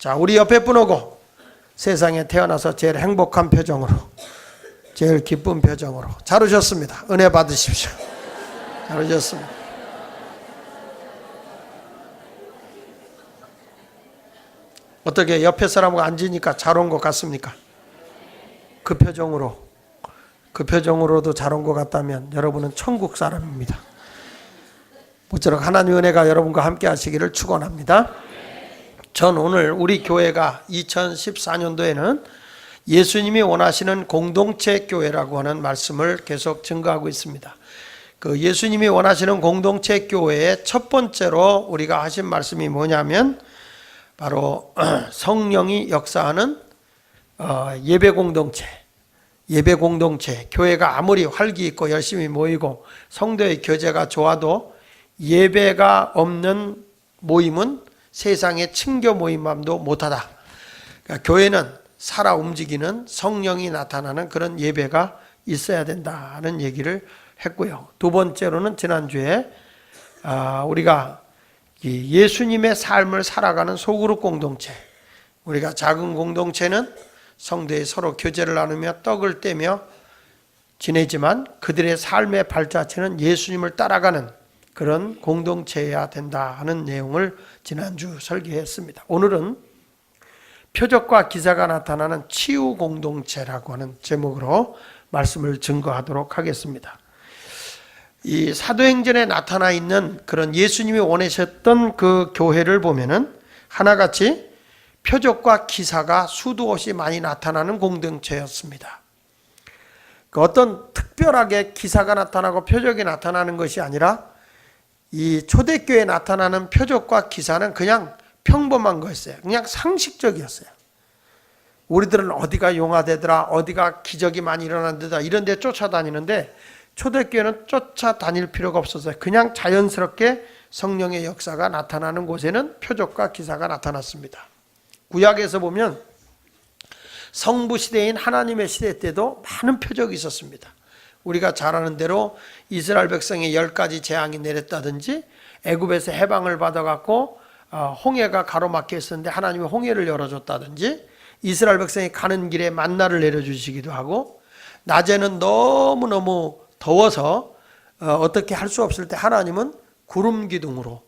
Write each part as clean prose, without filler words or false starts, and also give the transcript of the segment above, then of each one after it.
자, 우리 옆에 분 오고 세상에 태어나서 제일 행복한 표정으로, 제일 기쁜 표정으로. 잘 오셨습니다. 은혜 받으십시오. 잘 오셨습니다. 어떻게 옆에 사람하고 앉으니까 잘 온 것 같습니까? 그 표정으로도 잘 온 것 같다면 여러분은 천국 사람입니다. 모쪼록 하나님의 은혜가 여러분과 함께 하시기를 축원합니다. 전 오늘 우리 교회가 2014년도에는 예수님이 원하시는 공동체 교회라고 하는 말씀을 계속 증거하고 있습니다. 그 예수님이 원하시는 공동체 교회의 첫 번째로 우리가 하신 말씀이 뭐냐면 바로 성령이 역사하는 예배 공동체, 교회가 아무리 활기 있고 열심히 모이고 성도의 교제가 좋아도 예배가 없는 모임은 세상의 친교 모임만도 못하다. 그러니까 교회는 살아 움직이는 성령이 나타나는 그런 예배가 있어야 된다는 얘기를 했고요. 두 번째로는 지난주에 우리가 예수님의 삶을 살아가는 소그룹 공동체, 우리가 작은 공동체는 성도의 서로 교제를 나누며 떡을 떼며 지내지만 그들의 삶의 발자취는 예수님을 따라가는 그런 공동체여야 된다 하는 내용을 지난주 설교했습니다. 오늘은 표적과 기사가 나타나는 치유 공동체라고 하는 제목으로 말씀을 증거하도록 하겠습니다. 이 사도행전에 나타나 있는 그런 예수님이 원하셨던 그 교회를 보면은 하나같이 표적과 기사가 수도 없이 많이 나타나는 공동체였습니다. 그 어떤 특별하게 기사가 나타나고 표적이 나타나는 것이 아니라 이 초대교회에 나타나는 표적과 기사는 그냥 평범한 거였어요. 그냥 상식적이었어요. 우리들은 어디가 용화되더라, 어디가 기적이 많이 일어난다 이런 데 쫓아다니는데 초대교회는 쫓아다닐 필요가 없었어요. 그냥 자연스럽게 성령의 역사가 나타나는 곳에는 표적과 기사가 나타났습니다. 구약에서 보면 성부 시대인 하나님의 시대 때도 많은 표적이 있었습니다. 우리가 잘 아는 대로 이스라엘 백성의 10가지 재앙이 내렸다든지 애굽에서 해방을 받아갖고 홍해가 가로막혀 있었는데 하나님이 홍해를 열어줬다든지 이스라엘 백성이 가는 길에 만나를 내려주시기도 하고 낮에는 너무너무 더워서 어떻게 할 수 없을 때 하나님은 구름 기둥으로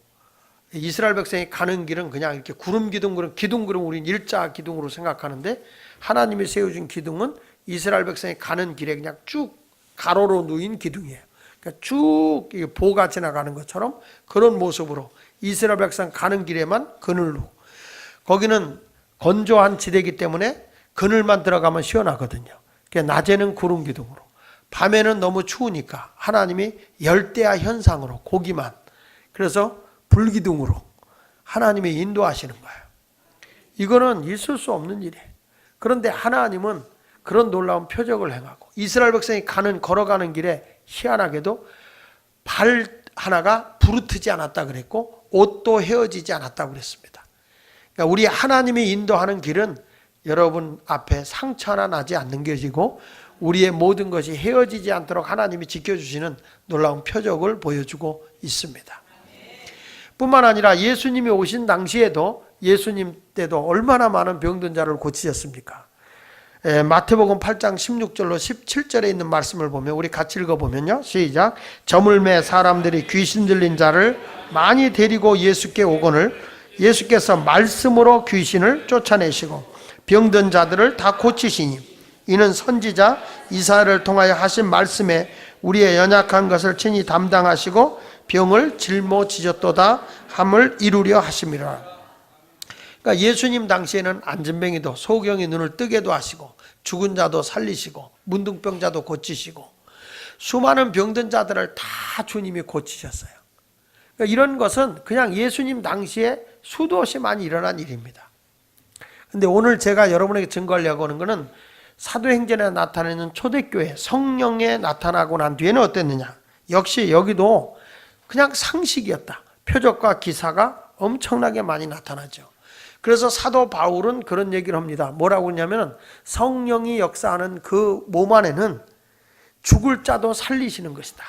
이스라엘 백성이 가는 길은 그냥 이렇게 구름 기둥, 기둥 우리는 일자 기둥으로 생각하는데 하나님이 세워준 기둥은 이스라엘 백성이 가는 길에 그냥 쭉 가로로 누인 기둥이에요. 그러니까 쭉 보가 지나가는 것처럼 그런 모습으로 이스라엘 백성 가는 길에만 그늘로, 거기는 건조한 지대이기 때문에 그늘만 들어가면 시원하거든요. 그러니까 낮에는 구름 기둥으로, 밤에는 너무 추우니까 하나님이 열대야 현상으로 고기만, 그래서 불기둥으로 하나님이 인도하시는 거예요. 이거는 있을 수 없는 일이에요. 그런데 하나님은 그런 놀라운 표적을 행하고 이스라엘 백성이 걸어가는 길에 희한하게도 발 하나가 부르트지 않았다 그랬고 옷도 헤어지지 않았다 그랬습니다. 그러니까 우리 하나님이 인도하는 길은 여러분 앞에 상처 하나 나지 않는 것이고 우리의 모든 것이 헤어지지 않도록 하나님이 지켜주시는 놀라운 표적을 보여주고 있습니다. 뿐만 아니라 예수님이 오신 당시에도 예수님 때도 얼마나 많은 병든 자를 고치셨습니까? 마태복음 8장 16절로 17절에 있는 말씀을 보면 우리 같이 읽어보면요. 시작. 저물매 사람들이 귀신 들린 자를 많이 데리고 예수께 오거늘 예수께서 말씀으로 귀신을 쫓아내시고 병든 자들을 다 고치시니 이는 선지자 이사야를 통하여 하신 말씀에 우리의 연약한 것을 친히 담당하시고 병을 짊어지셨도다 함을 이루려 하심이라. 그러니까 예수님 당시에는 안진뱅이도 소경이 눈을 뜨게도 하시고 죽은 자도 살리시고 문둥병자도 고치시고 수많은 병든 자들을 다 주님이 고치셨어요. 그러니까 이런 것은 그냥 예수님 당시에 수도 없이 많이 일어난 일입니다. 그런데 오늘 제가 여러분에게 증거하려고 하는 것은 사도행전에 나타내는 초대교회 성령에 나타나고 난 뒤에는 어땠느냐. 역시 여기도 그냥 상식이었다. 표적과 기사가 엄청나게 많이 나타나죠. 그래서 사도 바울은 그런 얘기를 합니다. 뭐라고 하냐면 성령이 역사하는 그 몸 안에는 죽을 자도 살리시는 것이다.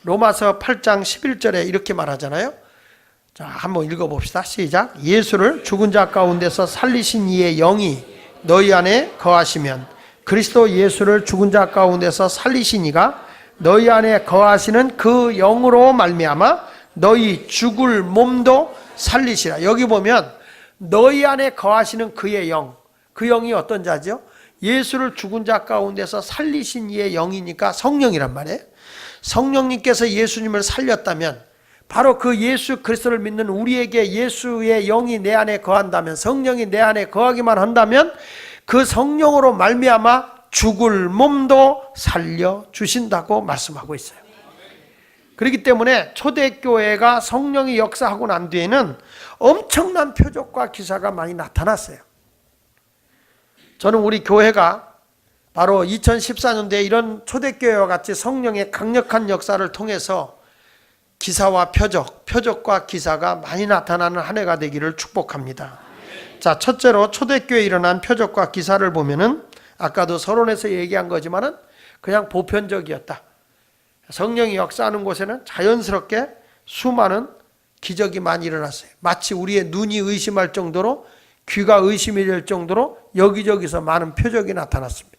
로마서 8장 11절에 이렇게 말하잖아요. 자, 한번 읽어봅시다. 시작. 예수를 죽은 자 가운데서 살리신 이의 영이 너희 안에 거하시면 그리스도 예수를 죽은 자 가운데서 살리신 이가 너희 안에 거하시는 그 영으로 말미암아 너희 죽을 몸도 살리시라. 여기 보면 너희 안에 거하시는 그의 영, 그 영이 어떤 자죠? 예수를 죽은 자 가운데서 살리신 이의 영이니까 성령이란 말이에요. 성령님께서 예수님을 살렸다면 바로 그 예수 그리스도를 믿는 우리에게 예수의 영이 내 안에 거한다면, 성령이 내 안에 거하기만 한다면 그 성령으로 말미암아 죽을 몸도 살려주신다고 말씀하고 있어요. 그렇기 때문에 초대교회가 성령이 역사하고 난 뒤에는 엄청난 표적과 기사가 많이 나타났어요. 저는 우리 교회가 바로 2014년도에 이런 초대교회와 같이 성령의 강력한 역사를 통해서 기사와 표적과 기사가 많이 나타나는 한 해가 되기를 축복합니다. 자, 첫째로 초대교회에 일어난 표적과 기사를 보면은 아까도 서론에서 얘기한 거지만은 그냥 보편적이었다. 성령이 역사하는 곳에는 자연스럽게 수많은 기적이 많이 일어났어요. 마치 우리의 눈이 의심할 정도로, 귀가 의심이 될 정도로 여기저기서 많은 표적이 나타났습니다.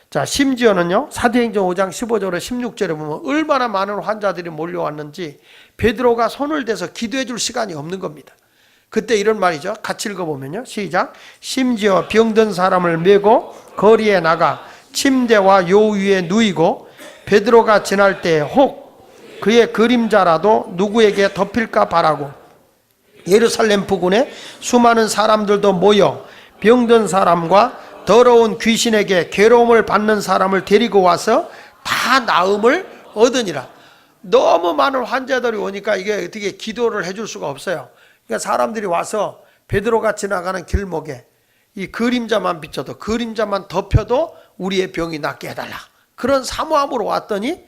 자, 심지어는요, 사도행전 5장 15절에 16절에 보면 얼마나 많은 환자들이 몰려왔는지 베드로가 손을 대서 기도해 줄 시간이 없는 겁니다. 그때 이런 말이죠. 같이 읽어보면요. 시작. 심지어 병든 사람을 메고 거리에 나가 침대와 요 위에 누이고 베드로가 지날 때 혹 그의 그림자라도 누구에게 덮일까 바라고 예루살렘 부근에 수많은 사람들도 모여 병든 사람과 더러운 귀신에게 괴로움을 받는 사람을 데리고 와서 다 나음을 얻으니라. 너무 많은 환자들이 오니까 이게 어떻게 기도를 해줄 수가 없어요. 그러니까 사람들이 와서 베드로가 지나가는 길목에 이 그림자만 비춰도, 그림자만 덮여도 우리의 병이 낫게 해달라. 그런 사모함으로 왔더니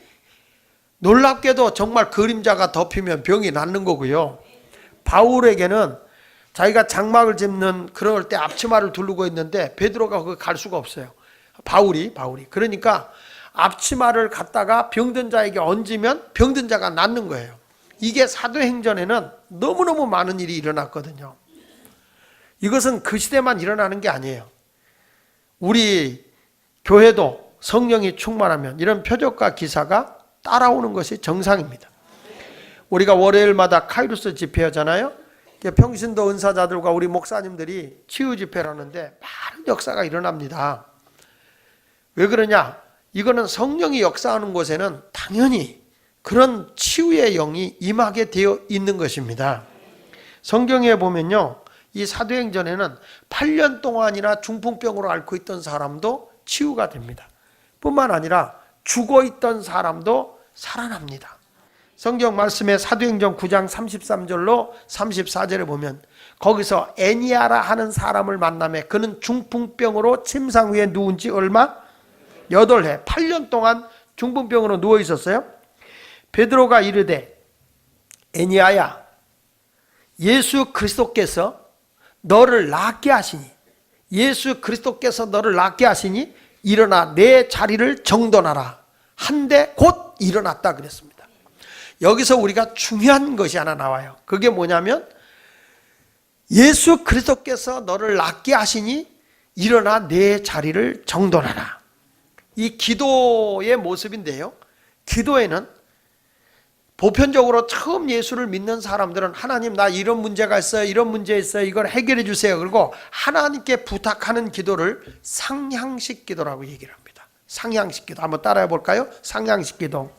놀랍게도 정말 그림자가 덮이면 병이 낫는 거고요. 바울에게는 자기가 장막을 짚는 그럴 때 앞치마를 두르고 있는데 베드로가 거기 갈 수가 없어요. 바울이. 그러니까 앞치마를 갖다가 병든 자에게 얹으면 병든 자가 낫는 거예요. 이게 사도행전에는 너무너무 많은 일이 일어났거든요. 이것은 그 시대만 일어나는 게 아니에요. 우리 교회도 성령이 충만하면 이런 표적과 기사가 따라오는 것이 정상입니다. 우리가 월요일마다 카이루스 집회하잖아요. 평신도 은사자들과 우리 목사님들이 치유 집회를 하는데 많은 역사가 일어납니다. 왜 그러냐? 이거는 성령이 역사하는 곳에는 당연히 그런 치유의 영이 임하게 되어 있는 것입니다. 성경에 보면요, 이 사도행전에는 8년 동안이나 중풍병으로 앓고 있던 사람도 치유가 됩니다. 뿐만 아니라 죽어있던 사람도 살아납니다. 성경 말씀에 사도행전 9장 33절로 34절에 보면 거기서 애니아라 하는 사람을 만나매 그는 중풍병으로 침상 위에 누운 지 얼마? 8해, 8년 동안 중풍병으로 누워 있었어요. 베드로가 이르되 애니아야, 예수 그리스도께서 너를 낫게 하시니, 예수 그리스도께서 너를 낫게 하시니 일어나 내 자리를 정돈하라. 한데 곧 일어났다 그랬습니다. 여기서 우리가 중요한 것이 하나 나와요. 그게 뭐냐면 예수 그리스도께서 너를 낫게 하시니 일어나 내 자리를 정돈하라. 이 기도의 모습인데요, 기도에는 보편적으로 처음 예수를 믿는 사람들은 하나님, 나 이런 문제가 있어요, 이런 문제 있어요, 이걸 해결해 주세요. 그리고 하나님께 부탁하는 기도를 상향식 기도라고 얘기를 합니다. 상향식 기도 한번 따라해 볼까요? 상향식 기도.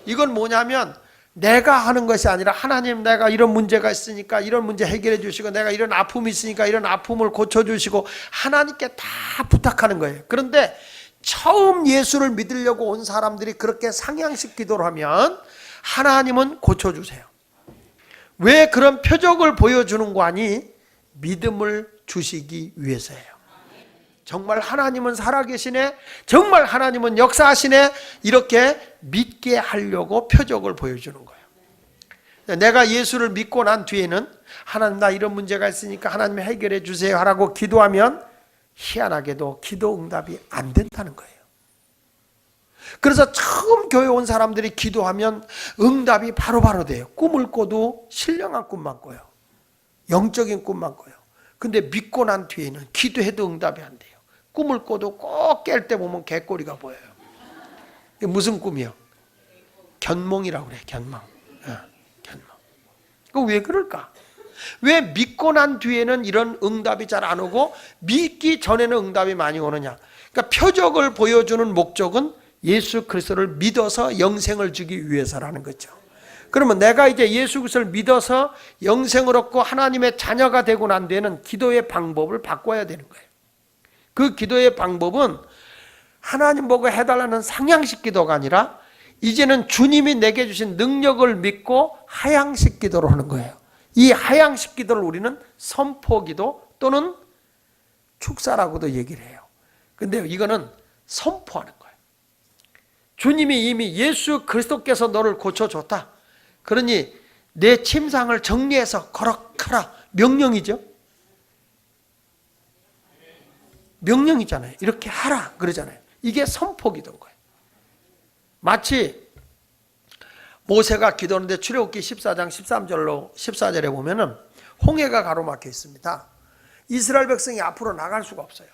이건 뭐냐면 내가 하는 것이 아니라 하나님, 내가 이런 문제가 있으니까 이런 문제 해결해 주시고, 내가 이런 아픔이 있으니까 이런 아픔을 고쳐주시고 하나님께 다 부탁하는 거예요. 그런데 처음 예수를 믿으려고 온 사람들이 그렇게 상향식 기도를 하면 하나님은 고쳐주세요. 왜 그런 표적을 보여주는 거 아니? 믿음을 주시기 위해서예요. 정말 하나님은 살아계시네, 정말 하나님은 역사하시네, 이렇게 믿게 하려고 표적을 보여주는 거예요. 내가 예수를 믿고 난 뒤에는 하나님, 나 이런 문제가 있으니까 하나님 해결해 주세요 하라고 기도하면 희한하게도 기도 응답이 안 된다는 거예요. 그래서 처음 교회 온 사람들이 기도하면 응답이 바로바로 돼요. 꿈을 꿔도 신령한 꿈만 꿔요. 영적인 꿈만 꿔요. 근데 믿고 난 뒤에는 기도해도 응답이 안 돼요. 꿈을 꿔도 꼭 깰 때 보면 개꼬리가 보여요. 이게 무슨 꿈이요? 견몽이라고 그래. 견몽. 견몽. 그 왜 그럴까? 왜 믿고 난 뒤에는 이런 응답이 잘 안 오고 믿기 전에는 응답이 많이 오느냐? 그러니까 표적을 보여주는 목적은 예수 그리스도를 믿어서 영생을 주기 위해서라는 거죠. 그러면 내가 이제 예수 그리스도를 믿어서 영생을 얻고 하나님의 자녀가 되고 난 뒤에는 기도의 방법을 바꿔야 되는 거예요. 그 기도의 방법은 하나님 보고 해달라는 상향식 기도가 아니라 이제는 주님이 내게 주신 능력을 믿고 하향식 기도를 하는 거예요. 이 하향식 기도를 우리는 선포 기도 또는 축사라고도 얘기를 해요. 근데 이거는 선포하는 거예요. 주님이 이미 예수 그리스도께서 너를 고쳐줬다. 그러니 내 침상을 정리해서 거룩하라. 명령이죠. 명령이잖아요. 이렇게 하라 그러잖아요. 이게 선포 기도인 거예요. 마치 모세가 기도하는데 출애굽기 14장 14절에 보면은 홍해가 가로막혀 있습니다. 이스라엘 백성이 앞으로 나갈 수가 없어요.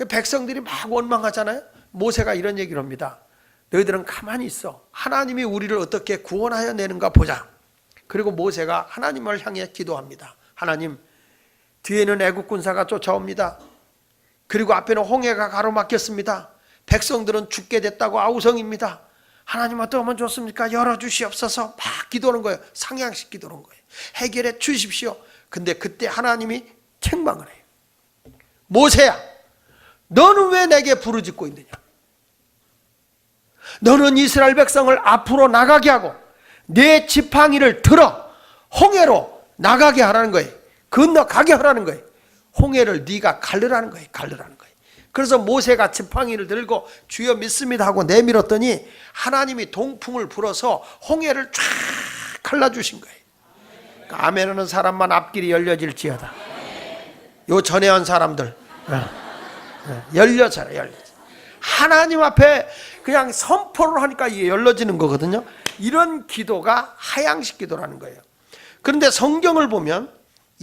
백성들이 막 원망하잖아요. 모세가 이런 얘기를 합니다. 너희들은 가만히 있어. 하나님이 우리를 어떻게 구원하여 내는가 보자. 그리고 모세가 하나님을 향해 기도합니다. 하나님, 뒤에는 애국 군사가 쫓아옵니다. 그리고 앞에는 홍해가 가로막혔습니다. 백성들은 죽게 됐다고 아우성입니다. 하나님 어떠면 좋습니까? 열어주시옵소서. 막 기도하는 거예요. 상향식 기도하는 거예요. 해결해 주십시오. 근데 그때 하나님이 책망을 해요. 모세야, 너는 왜 내게 부르짖고 있느냐? 너는 이스라엘 백성을 앞으로 나가게 하고 내 지팡이를 들어 홍해로 나가게 하라는 거예요. 건너가게 하라는 거예요. 홍해를 네가 가르라는 거예요. 가르라는 거예요. 그래서 모세가 지팡이를 들고 주여 믿습니다 하고 내밀었더니 하나님이 동풍을 불어서 홍해를 쫙 갈라주신 거예요. 그러니까 아멘하는 사람만 앞길이 열려질지어다. 요 전에 한 사람들 열려져라. 하나님 앞에 그냥 선포를 하니까 이게 열려지는 거거든요. 이런 기도가 하향식 기도라는 거예요. 그런데 성경을 보면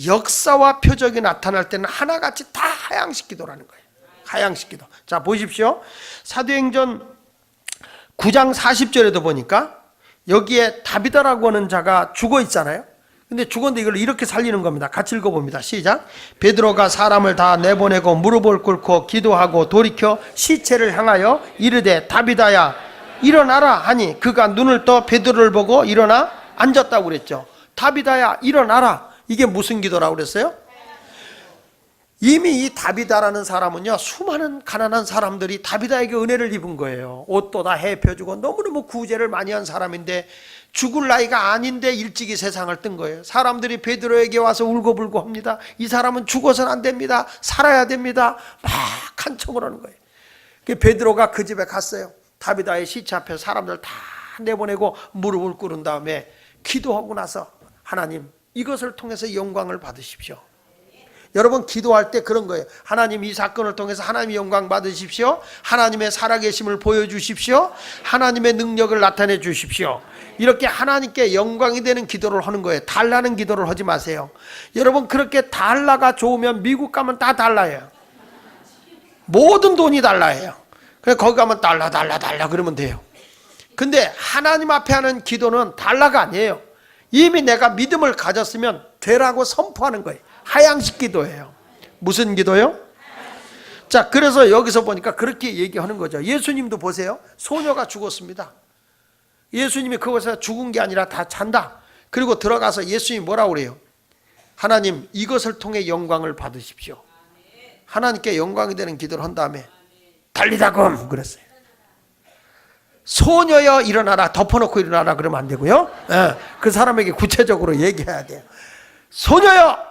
역사와 표적이 나타날 때는 하나같이 다 하향식 기도라는 거예요. 하향식 기도. 자, 보십시오. 사도행전 9장 40절에도 보니까 여기에 다비다라고 하는 자가 죽어 있잖아요. 근데 죽었는데 이걸 이렇게 살리는 겁니다. 같이 읽어봅니다. 시작. 베드로가 사람을 다 내보내고 무릎을 꿇고 기도하고 돌이켜 시체를 향하여 이르되 다비다야 일어나라 하니 그가 눈을 떠 베드로를 보고 일어나 앉았다고 그랬죠. 다비다야 일어나라. 이게 무슨 기도라고 그랬어요? 이미 이 다비다라는 사람은요, 수많은 가난한 사람들이 다비다에게 은혜를 입은 거예요. 옷도 다 해펴주고 너무너무 구제를 많이 한 사람인데 죽을 나이가 아닌데 일찍이 세상을 뜬 거예요. 사람들이 베드로에게 와서 울고불고 합니다. 이 사람은 죽어서는 안 됩니다. 살아야 됩니다. 막 한청을 하는 거예요. 베드로가 그 집에 갔어요. 다비다의 시체 앞에 사람들 다 내보내고 무릎을 꿇은 다음에 기도하고 나서 하나님, 이것을 통해서 영광을 받으십시오. 여러분 기도할 때 그런 거예요. 하나님, 이 사건을 통해서 하나님의 영광 받으십시오. 하나님의 살아계심을 보여주십시오. 하나님의 능력을 나타내 주십시오. 이렇게 하나님께 영광이 되는 기도를 하는 거예요. 달라는 기도를 하지 마세요. 여러분 그렇게 달라가 좋으면 미국 가면 다 달라예요. 모든 돈이 달라예요. 그래서 거기 가면 달라 그러면 돼요. 근데 하나님 앞에 하는 기도는 달라가 아니에요. 이미 내가 믿음을 가졌으면 되라고 선포하는 거예요. 하향식 기도예요. 무슨 기도요? 자, 그래서 여기서 보니까 그렇게 얘기하는 거죠. 예수님도 보세요. 소녀가 죽었습니다. 예수님이 그곳에서 죽은 게 아니라 다 잔다. 그리고 들어가서 예수님이 뭐라고 그래요? 하나님, 이것을 통해 영광을 받으십시오. 하나님께 영광이 되는 기도를 한 다음에 달리다금 그랬어요. 소녀여 일어나라, 덮어놓고 일어나라 그러면 안 되고요. 그 사람에게 구체적으로 얘기해야 돼요. 소녀여,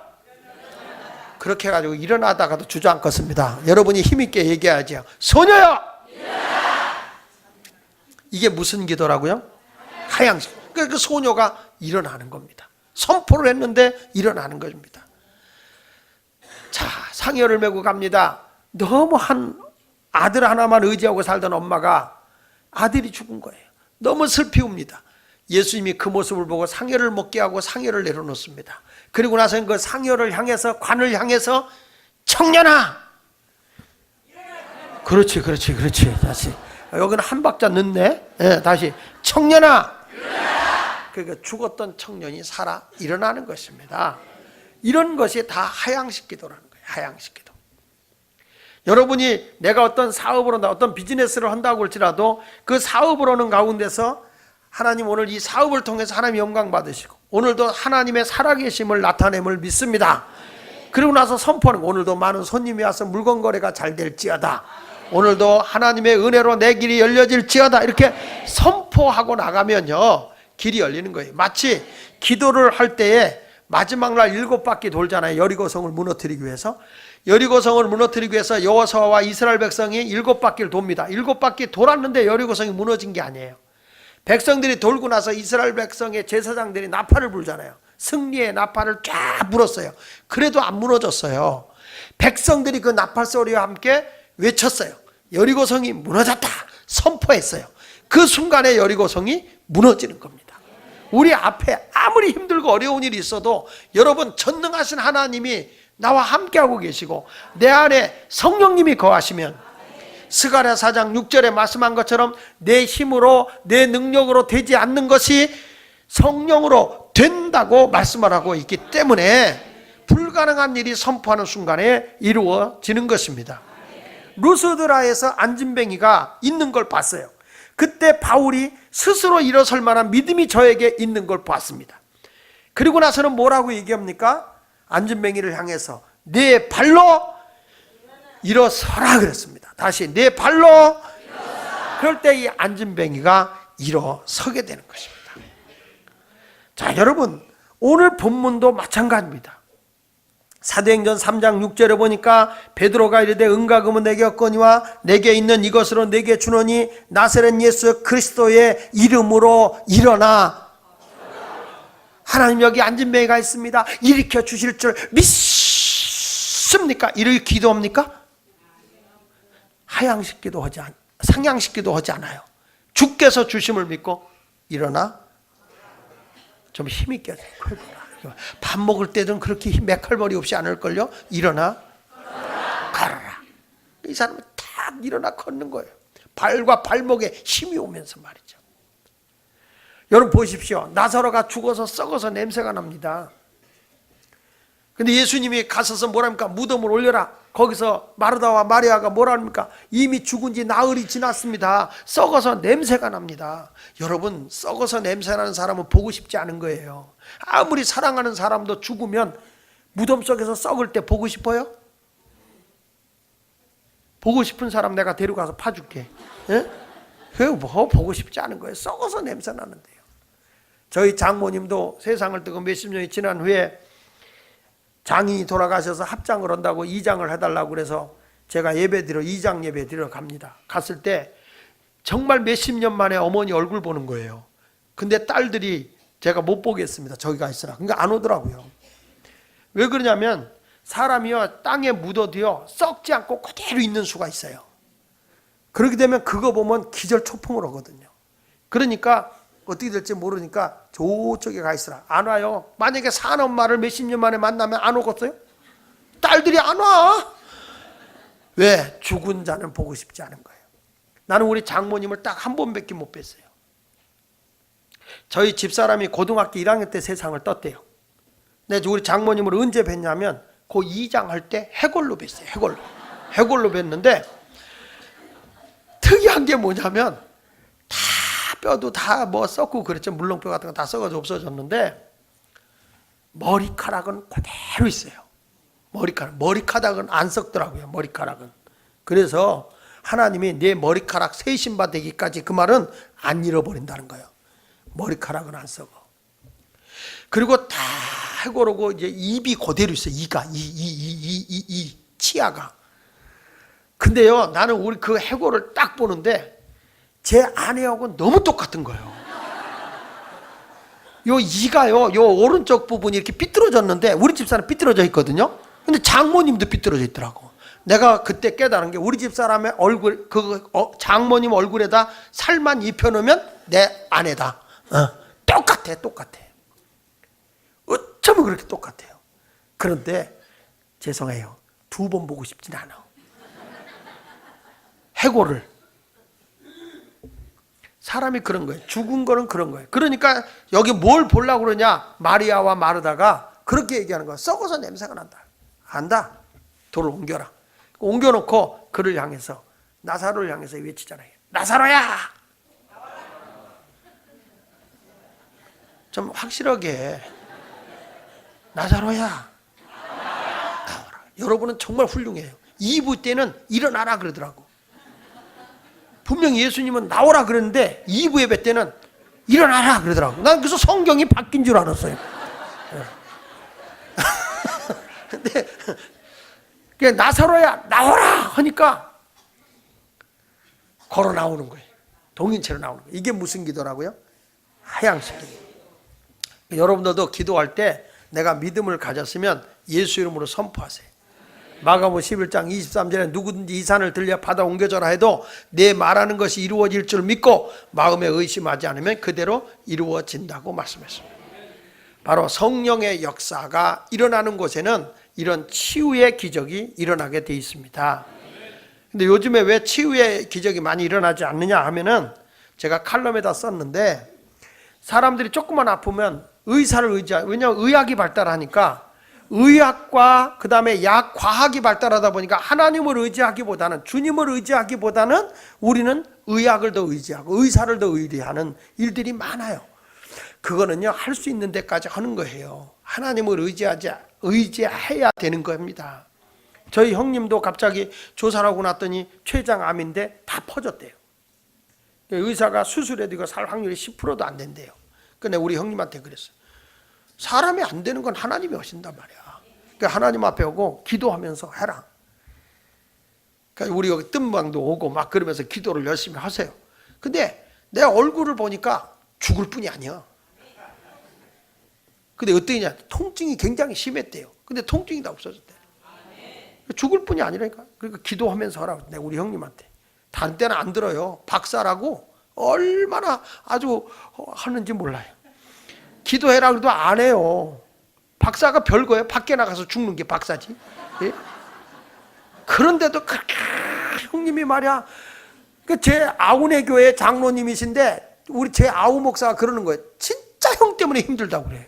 그렇게 해가지고 일어나다가도 주저앉겠습니다. 여러분이 힘있게 얘기해야죠. 소녀여! 이게 무슨 기도라고요? 하향식. 그러니까 그 소녀가 일어나는 겁니다. 선포를 했는데 일어나는 겁니다. 자, 상여를 메고 갑니다. 너무 한 아들 하나만 의지하고 살던 엄마가 아들이 죽은 거예요. 너무 슬피웁니다. 예수님이 그 모습을 보고 상여를 먹게 하고 상여를 내려놓습니다. 그리고 나서 그 상여를 향해서, 관을 향해서 청년아, 그렇지 다시 여기는 한 박자 늦네. 네, 다시 청년아. 그러니까 죽었던 청년이 살아 일어나는 것입니다. 이런 것이 다 하향식 기도라는 거예요. 하향식 기도. 여러분이 내가 어떤 사업으로 어떤 비즈니스를 한다고 할지라도 그 사업을 하는 가운데서 하나님 오늘 이 사업을 통해서 하나님 영광 받으시고 오늘도 하나님의 살아계심을 나타냄을 믿습니다. 그리고 나서 선포하는, 오늘도 많은 손님이 와서 물건 거래가 잘 될지어다, 오늘도 하나님의 은혜로 내 길이 열려질지어다, 이렇게 선포하고 나가면요 길이 열리는 거예요. 마치 기도를 할 때에 마지막 날 7바퀴 돌잖아요. 여리고성을 무너뜨리기 위해서. 여리고성을 무너뜨리기 위해서 여호수아와 이스라엘 백성이 7바퀴를 돕니다. 7바퀴 돌았는데 여리고성이 무너진 게 아니에요. 백성들이 돌고 나서 이스라엘 백성의 제사장들이 나팔을 불잖아요. 승리의 나팔을 쫙 불었어요. 그래도 안 무너졌어요. 백성들이 그 나팔 소리와 함께 외쳤어요. 여리고성이 무너졌다 선포했어요. 그 순간에 여리고성이 무너지는 겁니다. 우리 앞에 아무리 힘들고 어려운 일이 있어도 여러분, 전능하신 하나님이 나와 함께하고 계시고 내 안에 성령님이 거하시면, 스가랴 4장 6절에 말씀한 것처럼 내 힘으로 내 능력으로 되지 않는 것이 성령으로 된다고 말씀을 하고 있기 때문에 불가능한 일이 선포하는 순간에 이루어지는 것입니다. 루스드라에서 안진뱅이가 있는 걸 봤어요. 그때 바울이 스스로 일어설 만한 믿음이 저에게 있는 걸 봤습니다. 그리고 나서는 뭐라고 얘기합니까? 안진뱅이를 향해서 네 발로 일어서라 그랬습니다. 다시 네 발로 일어서라. 그럴 때 이 안진뱅이가 일어서게 되는 것입니다. 자, 여러분, 오늘 본문도 마찬가지입니다. 사도행전 3장 6절에 보니까 베드로가 이르되 은과 금은 내게 없거니와 내게 있는 이것으로 내게 주노니 나사렛 예수 그리스도의 이름으로 일어나. 하나님 여기 안진뱅이가 있습니다. 일으켜 주실 줄 믿습니까? 이렇게 기도합니까? 하향식 기도하지 않아요. 상향식 기도하지 않아요. 주께서 주심을 믿고 일어나. 좀 힘있게 밥 먹을 때는 그렇게 맥할머리 없이 안 할걸요. 일어나 걸어라. 이 사람은 딱 일어나 걷는 거예요. 발과 발목에 힘이 오면서 말이죠. 여러분 보십시오. 나사로가 죽어서 썩어서 냄새가 납니다. 근데 예수님이 가셔서 뭐랍니까? 무덤을 올려라. 거기서 마르다와 마리아가 뭐랍니까? 이미 죽은 지 나흘이 지났습니다. 썩어서 냄새가 납니다. 여러분, 썩어서 냄새나는 사람은 보고 싶지 않은 거예요. 아무리 사랑하는 사람도 죽으면 무덤 속에서 썩을 때 보고 싶어요? 보고 싶은 사람 내가 데려가서 파줄게. 예? 뭐 보고 싶지 않은 거예요. 썩어서 냄새 나는데요. 저희 장모님도 세상을 뜨고 몇십 년이 지난 후에 장인이 돌아가셔서 합장을 한다고 이장을 해달라고 그래서 제가 예배드려, 이장 예배드리러 갑니다. 갔을 때 정말 몇십 년 만에 어머니 얼굴 보는 거예요. 근데 딸들이 제가 못 보겠습니다. 저기 가 있으라. 그러니까 안 오더라고요. 왜 그러냐면 사람이요 땅에 묻어도요 썩지 않고 그대로 있는 수가 있어요. 그렇게 되면 그거 보면 기절초풍을 하거든요. 그러니까 어떻게 될지 모르니까 저쪽에 가 있으라. 안 와요. 만약에 사는 엄마를 몇십 년 만에 만나면 안 오겠어요? 딸들이 안 와. 왜? 죽은 자는 보고 싶지 않은 거예요. 나는 우리 장모님을 딱 한 번밖에 못 뵀어요. 저희 집사람이 고등학교 1학년 때 세상을 떴대요. 근데 우리 장모님을 언제 뵀냐면 그 이장할 때 해골로 뵀어요. 해골로 뵀는데 특이한 게 뭐냐면 다 뼈도 다 뭐 썩고 그랬죠. 물렁뼈 같은 거 다 썩어져 없어졌는데 머리카락은 그대로 있어요. 머리카락은 안 썩더라고요. 머리카락은. 그래서 하나님이 내 머리카락 새 신바 되기까지 그 말은 안 잃어버린다는 거예요. 머리카락은 안 썩어. 그리고 다 해고르고 이제 입이 그대로 있어요. 이 치아가. 근데요, 나는 우리 그 해고를 딱 보는데 제 아내하고 너무 똑같은 거예요. 요 이가요, 요 오른쪽 부분이 이렇게 삐뚤어졌는데 우리 집사는 삐뚤어져 있거든요. 근데 장모님도 삐뚤어져 있더라고. 내가 그때 깨달은 게 우리 집 사람의 얼굴, 장모님 얼굴에다 살만 입혀놓으면 내 아내다. 똑같아. 어쩌면 그렇게 똑같아요. 그런데 죄송해요. 2번 보고 싶진 않아. 해고를. 사람이 그런 거예요. 죽은 거는 그런 거예요. 그러니까 여기 뭘 보려고 그러냐? 마리아와 마르다가 그렇게 얘기하는 거야. 썩어서 냄새가 난다. 안다. 돌을 옮겨라. 옮겨놓고 그를 향해서, 나사로를 향해서 외치잖아요. 나사로야! 좀 확실하게 나사로야 나와라. 여러분은 정말 훌륭해요. 2부 때는 일어나라 그러더라고. 분명히 예수님은 나오라 그랬는데 2부 예배 때는 일어나라 그러더라고. 난 그래서 성경이 바뀐 줄 알았어요. 근데 그냥 나사로야 나와라 하니까 걸어 나오는 거예요. 동인체로 나오는 거예요. 이게 무슨 기도라고요? 하향식 기도. 여러분들도 기도할 때 내가 믿음을 가졌으면 예수 이름으로 선포하세요. 마가복음 11장 23절에 누구든지 이 산을 들려 바다 옮겨져라 해도 내 말하는 것이 이루어질 줄 믿고 마음에 의심하지 않으면 그대로 이루어진다고 말씀했습니다. 바로 성령의 역사가 일어나는 곳에는 이런 치유의 기적이 일어나게 돼 있습니다. 근데 요즘에 왜 치유의 기적이 많이 일어나지 않느냐 하면은 제가 칼럼에다 썼는데 사람들이 조금만 아프면 의사를 왜냐하면 의학이 발달하니까 의학과 그 다음에 약, 과학이 발달하다 보니까 하나님을 의지하기보다는, 주님을 의지하기보다는 우리는 의학을 더 의지하고 의사를 더 의뢰하는 일들이 많아요. 그거는요, 할 수 있는 데까지 하는 거예요. 하나님을 의지해야 되는 겁니다. 저희 형님도 갑자기 조사를 하고 났더니 췌장암인데 다 퍼졌대요. 의사가 수술해도 이거 살 확률이 10%도 안 된대요. 근데 우리 형님한테 그랬어요. 사람이 안 되는 건 하나님이 하신단 말이야. 그러니까 하나님 앞에 오고 기도하면서 해라. 그러니까 우리 여기 뜸방도 오고 막 그러면서 기도를 열심히 하세요. 근데 내 얼굴을 보니까 죽을 뿐이 아니야. 근데 어떠냐? 통증이 굉장히 심했대요. 근데 통증이 다 없어졌대. 죽을 뿐이 아니라니까. 그러니까 기도하면서 하라고. 내가 우리 형님한테. 다른 때는 안 들어요. 박사라고 얼마나 아주 하는지 몰라요. 기도해라 그래도 안 해요. 박사가 별거예요. 밖에 나가서 죽는 게 박사지. 예? 그런데도 그렇게 형님이 말이야. 제 아우네 교회 장로님이신데 우리 제 아우 목사가 그러는 거예요. 진짜 형 때문에 힘들다고 그래요.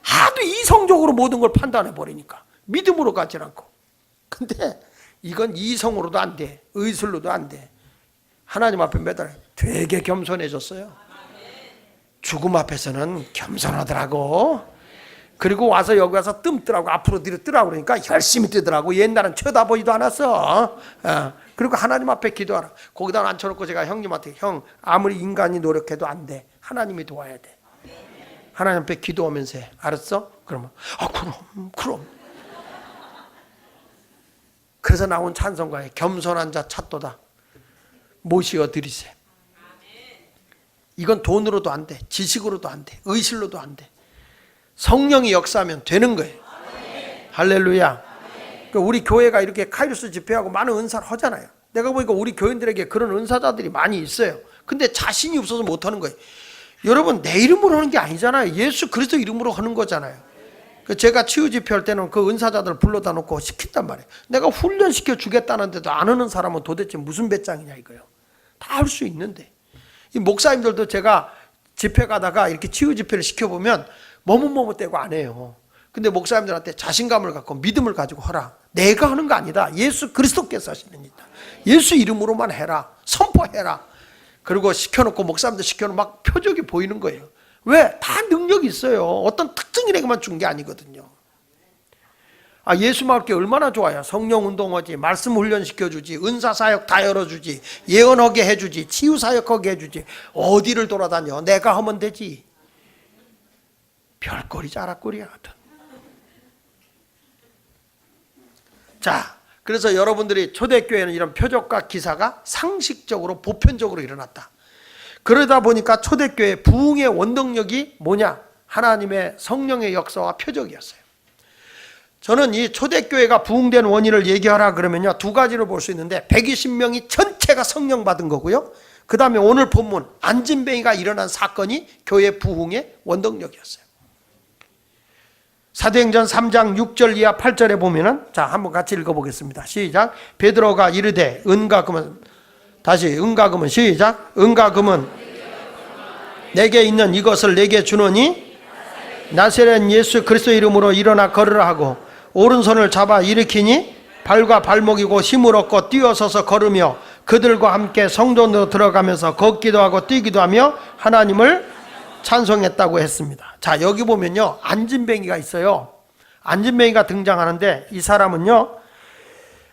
하도 이성적으로 모든 걸 판단해 버리니까 믿음으로 가지 않고. 근데 이건 이성으로도 안 돼. 의술로도 안 돼. 하나님 앞에 매달려 되게 겸손해졌어요. 죽음 앞에서는 겸손하더라고. 그리고 와서 여기 와서 뜸더라고. 앞으로 뒤로 뜨라고 그러니까 열심히 뜨더라고. 옛날엔 쳐다보지도 않았어. 그리고 하나님 앞에 기도하라. 거기다 앉혀놓고 제가 형님한테, 형 아무리 인간이 노력해도 안 돼. 하나님이 도와야 돼. 하나님 앞에 기도하면서 해. 알았어? 그러면 그럼. 그래서 나온 찬송가에 겸손한 자 찾도다. 모시어 드리세. 이건 돈으로도 안 돼. 지식으로도 안 돼. 의실로도 안 돼. 성령이 역사하면 되는 거예요. 할렐루야. 그러니까 우리 교회가 이렇게 카이로스 집회하고 많은 은사를 하잖아요. 내가 보니까 우리 교인들에게 그런 은사자들이 많이 있어요. 근데 자신이 없어서 못하는 거예요. 여러분 내 이름으로 하는 게 아니잖아요. 예수 그리스도 이름으로 하는 거잖아요. 제가 치유 집회할 때는 그 은사자들 불러다 놓고 시킨단 말이에요. 내가 훈련시켜 주겠다는데도 안 하는 사람은 도대체 무슨 배짱이냐 이거예요. 다 할 수 있는데. 이 목사님들도 제가 집회 가다가 이렇게 치유 집회를 시켜보면 머뭇머뭇대고 안 해요. 근데 목사님들한테 자신감을 갖고 믿음을 가지고 하라. 내가 하는 거 아니다. 예수 그리스도께서 하시는 일이다. 예수 이름으로만 해라. 선포해라. 그리고 시켜놓고 목사님들 시켜놓고 막 표적이 보이는 거예요. 왜? 다 능력이 있어요. 어떤 특징인에게만 준 게 아니거든요. 예수 말게 얼마나 좋아요. 성령 운동하지, 말씀 훈련시켜주지, 은사사역 다 열어주지, 예언하게 해주지, 치유사역하게 해주지. 어디를 돌아다녀? 내가 하면 되지. 별거리 자락거리야 하여튼. 자, 그래서 여러분들이 초대교회는 이런 표적과 기사가 상식적으로 보편적으로 일어났다. 그러다 보니까 초대교회 부흥의 원동력이 뭐냐? 하나님의 성령의 역사와 표적이었어요. 저는 이 초대교회가 부흥된 원인을 얘기하라 그러면요, 두 가지로 볼 수 있는데 120명이 전체가 성령 받은 거고요, 그 다음에 오늘 본문 안진뱅이가 일어난 사건이 교회 부흥의 원동력이었어요. 사도행전 3장 6절 이하 8절에 보면은, 자 한번 같이 읽어보겠습니다. 시작. 베드로가 이르되 은과 금은, 다시 은과 금은, 시작. 은과 금은 내게 있는 이것을 내게 주노니 나사렛 예수 그리스도 이름으로 일어나 걸으라 하고 오른손을 잡아 일으키니 발과 발목이고 힘을 얻고 뛰어서서 걸으며 그들과 함께 성전으로 들어가면서 걷기도 하고 뛰기도 하며 하나님을 찬송했다고 했습니다. 자, 여기 보면요, 안진뱅이가 있어요. 안진뱅이가 등장하는데 이 사람은요,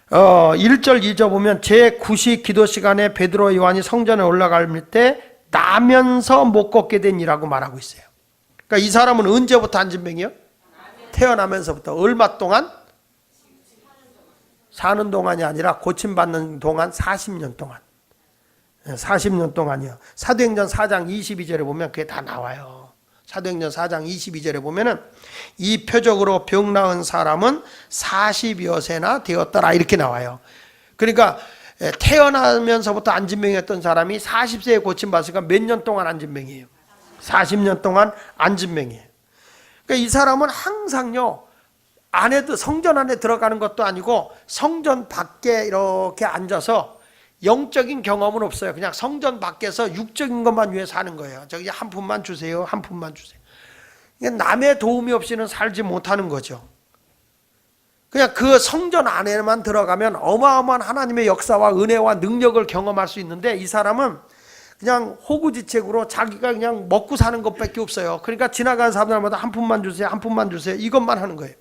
1절 2절 보면 제9시 기도 시간에 베드로 요한이 성전에 올라갈 때 나면서 못 걷게 된 이라고 말하고 있어요. 그러니까 이 사람은 언제부터 안진뱅이요? 태어나면서부터. 얼마 동안? 사는 동안이 아니라 고침받는 동안 40년 동안. 40년 동안이요. 사도행전 4장 22절에 보면 그게 다 나와요. 사도행전 4장 22절에 보면은 이 표적으로 병 나은 사람은 40여 세나 되었더라 이렇게 나와요. 그러니까 태어나면서부터 안진뱅이였던 사람이 40세에 고침받으니까 몇 년 동안 안진뱅이에요? 40년 동안 안진뱅이에요. 그러니까 이 사람은 항상요, 안에도 성전 안에 들어가는 것도 아니고 성전 밖에 이렇게 앉아서 영적인 경험은 없어요. 그냥 성전 밖에서 육적인 것만 위해 사는 거예요. 저기 한 푼만 주세요, 한 푼만 주세요. 남의 도움이 없이는 살지 못하는 거죠. 그냥 그 성전 안에만 들어가면 어마어마한 하나님의 역사와 은혜와 능력을 경험할 수 있는데 이 사람은 그냥 호구지책으로 자기가 그냥 먹고 사는 것밖에 없어요. 그러니까 지나가는 사람들마다 한 푼만 주세요, 한 푼만 주세요, 이것만 하는 거예요.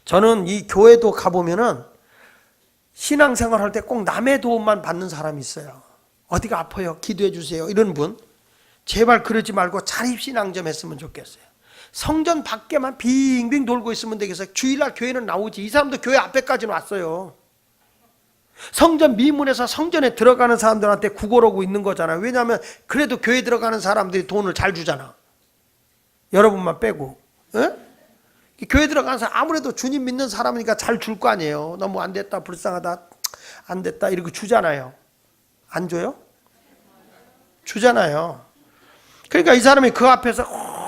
저는 이 교회도 가보면은 신앙생활 할 때 꼭 남의 도움만 받는 사람이 있어요. 어디가 아파요, 기도해 주세요, 이런 분. 제발 그러지 말고 자립신앙 좀 했으면 좋겠어요. 성전 밖에만 빙빙 돌고 있으면 되겠어요. 주일날 교회는 나오지. 이 사람도 교회 앞에까지는 왔어요. 성전 미문에서 성전에 들어가는 사람들한테 구걸하고 있는 거잖아요. 왜냐하면 그래도 교회 들어가는 사람들이 돈을 잘 주잖아. 여러분만 빼고. 에? 교회 들어가는 사람 아무래도 주님 믿는 사람이니까 잘 줄 거 아니에요. 너무 안 됐다, 불쌍하다, 안 됐다 이렇게 주잖아요. 안 줘요? 주잖아요. 그러니까 이 사람이 그 앞에서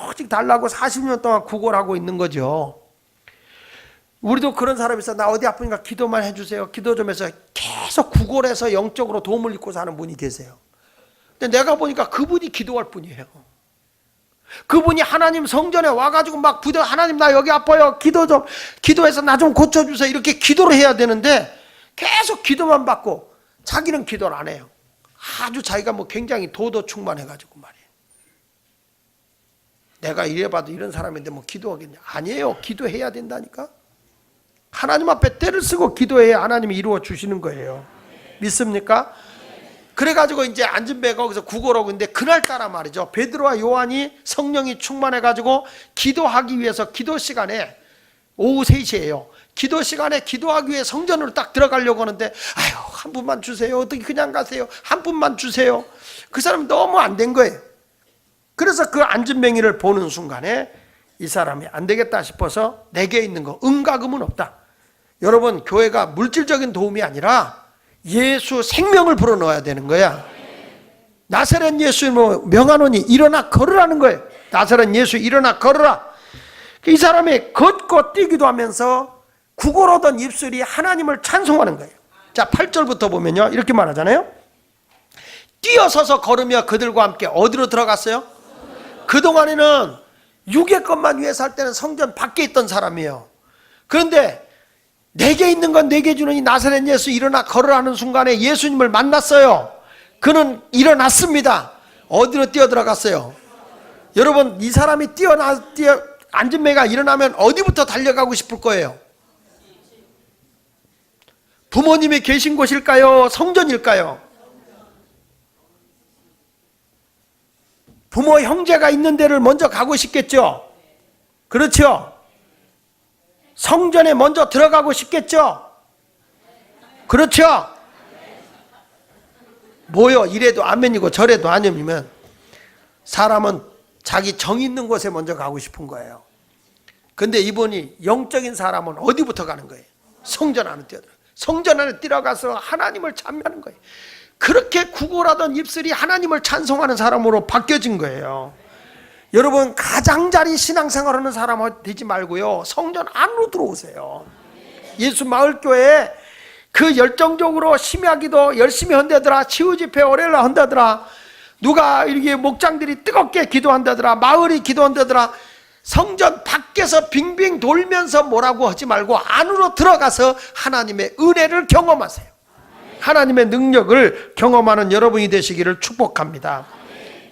오직 달라고 40년 동안 구걸하고 있는 거죠. 우리도 그런 사람이 있어. 나 어디 아프니까 기도만 해주세요, 기도 좀 해서 계속 구걸해서 영적으로 도움을 입고 사는 분이 계세요. 근데 내가 보니까 그분이 기도할 뿐이에요. 그분이 하나님 성전에 와가지고 막 부대, 하나님 나 여기 아파요, 기도해서 나 좀 고쳐주세요 이렇게 기도를 해야 되는데 계속 기도만 받고 자기는 기도를 안 해요. 아주 자기가 뭐 굉장히 도도 충만해가지고 말이에요. 내가 이래봐도 이런 사람인데 뭐 기도하겠냐? 아니에요. 기도해야 된다니까. 하나님 앞에 때를 쓰고 기도해야 하나님이 이루어 주시는 거예요. 믿습니까? 그래가지고 이제 안진뱅이가 거기서 구걸하고 있는데 그날따라 말이죠, 베드로와 요한이 성령이 충만해가지고 기도하기 위해서 기도 시간에 오후 3시예요. 기도 시간에 기도하기 위해 성전으로 딱 들어가려고 하는데 아유 한 분만 주세요, 어떻게 그냥 가세요, 한 분만 주세요. 그 사람이 너무 안 된 거예요. 그래서 그 안진뱅이를 보는 순간에 이 사람이 안 되겠다 싶어서 내게 있는 거 은과금은 없다. 여러분, 교회가 물질적인 도움이 아니라 예수 생명을 불어넣어야 되는 거야. 나사렛 예수 명하노니 일어나 걸으라는 거예요. 나사렛 예수 일어나 걸으라. 이 사람이 걷고 뛰기도 하면서 구걸하던 입술이 하나님을 찬송하는 거예요. 자, 8절부터 보면요 이렇게 말하잖아요. 뛰어서서 걸으며 그들과 함께 어디로 들어갔어요? 그동안에는 육의 것만 위해 살 때는 성전 밖에 있던 사람이에요. 그런데 내게 있는 건 내게 주는 이 나사렛 예수 일어나 걸으라 하는 순간에 예수님을 만났어요. 그는 일어났습니다. 어디로 뛰어 들어갔어요? 여러분, 이 사람이 안진뱅이가 일어나면 어디부터 달려가고 싶을 거예요? 부모님이 계신 곳일까요? 성전일까요? 부모 형제가 있는 데를 먼저 가고 싶겠죠? 그렇죠? 성전에 먼저 들어가고 싶겠죠? 그렇죠? 뭐요? 이래도 아멘이고 저래도 아멘이면 사람은 자기 정 있는 곳에 먼저 가고 싶은 거예요. 근데 이분이 영적인 사람은 어디부터 가는 거예요? 성전 안에 뛰어들어. 성전 안에 들어가서 하나님을 찬미하는 거예요. 그렇게 구걸하던 입술이 하나님을 찬송하는 사람으로 바뀌어진 거예요. 여러분, 가장자리 신앙생활하는 사람 되지 말고요, 성전 안으로 들어오세요. 예수 마을교회에 그 열정적으로 심야기도 열심히 한다더라, 치유집회 월요일날 한다더라, 누가 이렇게 목장들이 뜨겁게 기도한다더라, 마을이 기도한다더라, 성전 밖에서 빙빙 돌면서 뭐라고 하지 말고 안으로 들어가서 하나님의 은혜를 경험하세요. 하나님의 능력을 경험하는 여러분이 되시기를 축복합니다.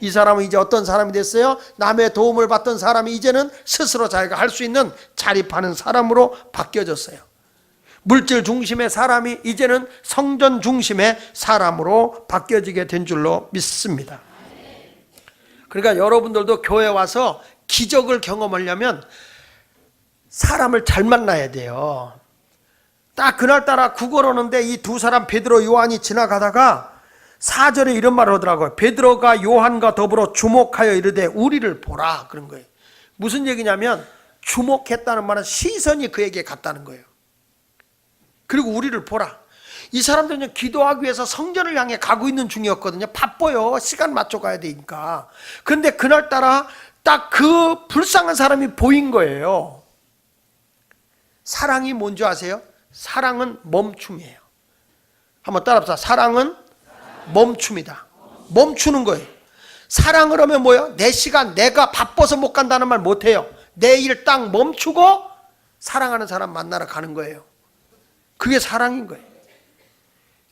이 사람은 이제 어떤 사람이 됐어요? 남의 도움을 받던 사람이 이제는 스스로 자기가 할 수 있는 자립하는 사람으로 바뀌어졌어요. 물질 중심의 사람이 이제는 성전 중심의 사람으로 바뀌어지게 된 줄로 믿습니다. 그러니까 여러분들도 교회 와서 기적을 경험하려면 사람을 잘 만나야 돼요. 딱 그날따라 구걸하는데 이 두 사람 베드로 요한이 지나가다가 4절에 이런 말을 하더라고요. 베드로가 요한과 더불어 주목하여 이르되 우리를 보라, 그런 거예요. 무슨 얘기냐면 주목했다는 말은 시선이 그에게 갔다는 거예요. 그리고 우리를 보라. 이 사람들은 기도하기 위해서 성전을 향해 가고 있는 중이었거든요. 바빠요. 시간 맞춰 가야 되니까. 그런데 그날따라 딱 그 불쌍한 사람이 보인 거예요. 사랑이 뭔지 아세요? 사랑은 멈춤이에요. 한번 따라합시다. 사랑은 멈춤이다. 멈추는 거예요. 사랑을 하면 뭐예요? 내 시간, 내가 바빠서 못 간다는 말 못해요. 내 일 딱 멈추고 사랑하는 사람 만나러 가는 거예요. 그게 사랑인 거예요.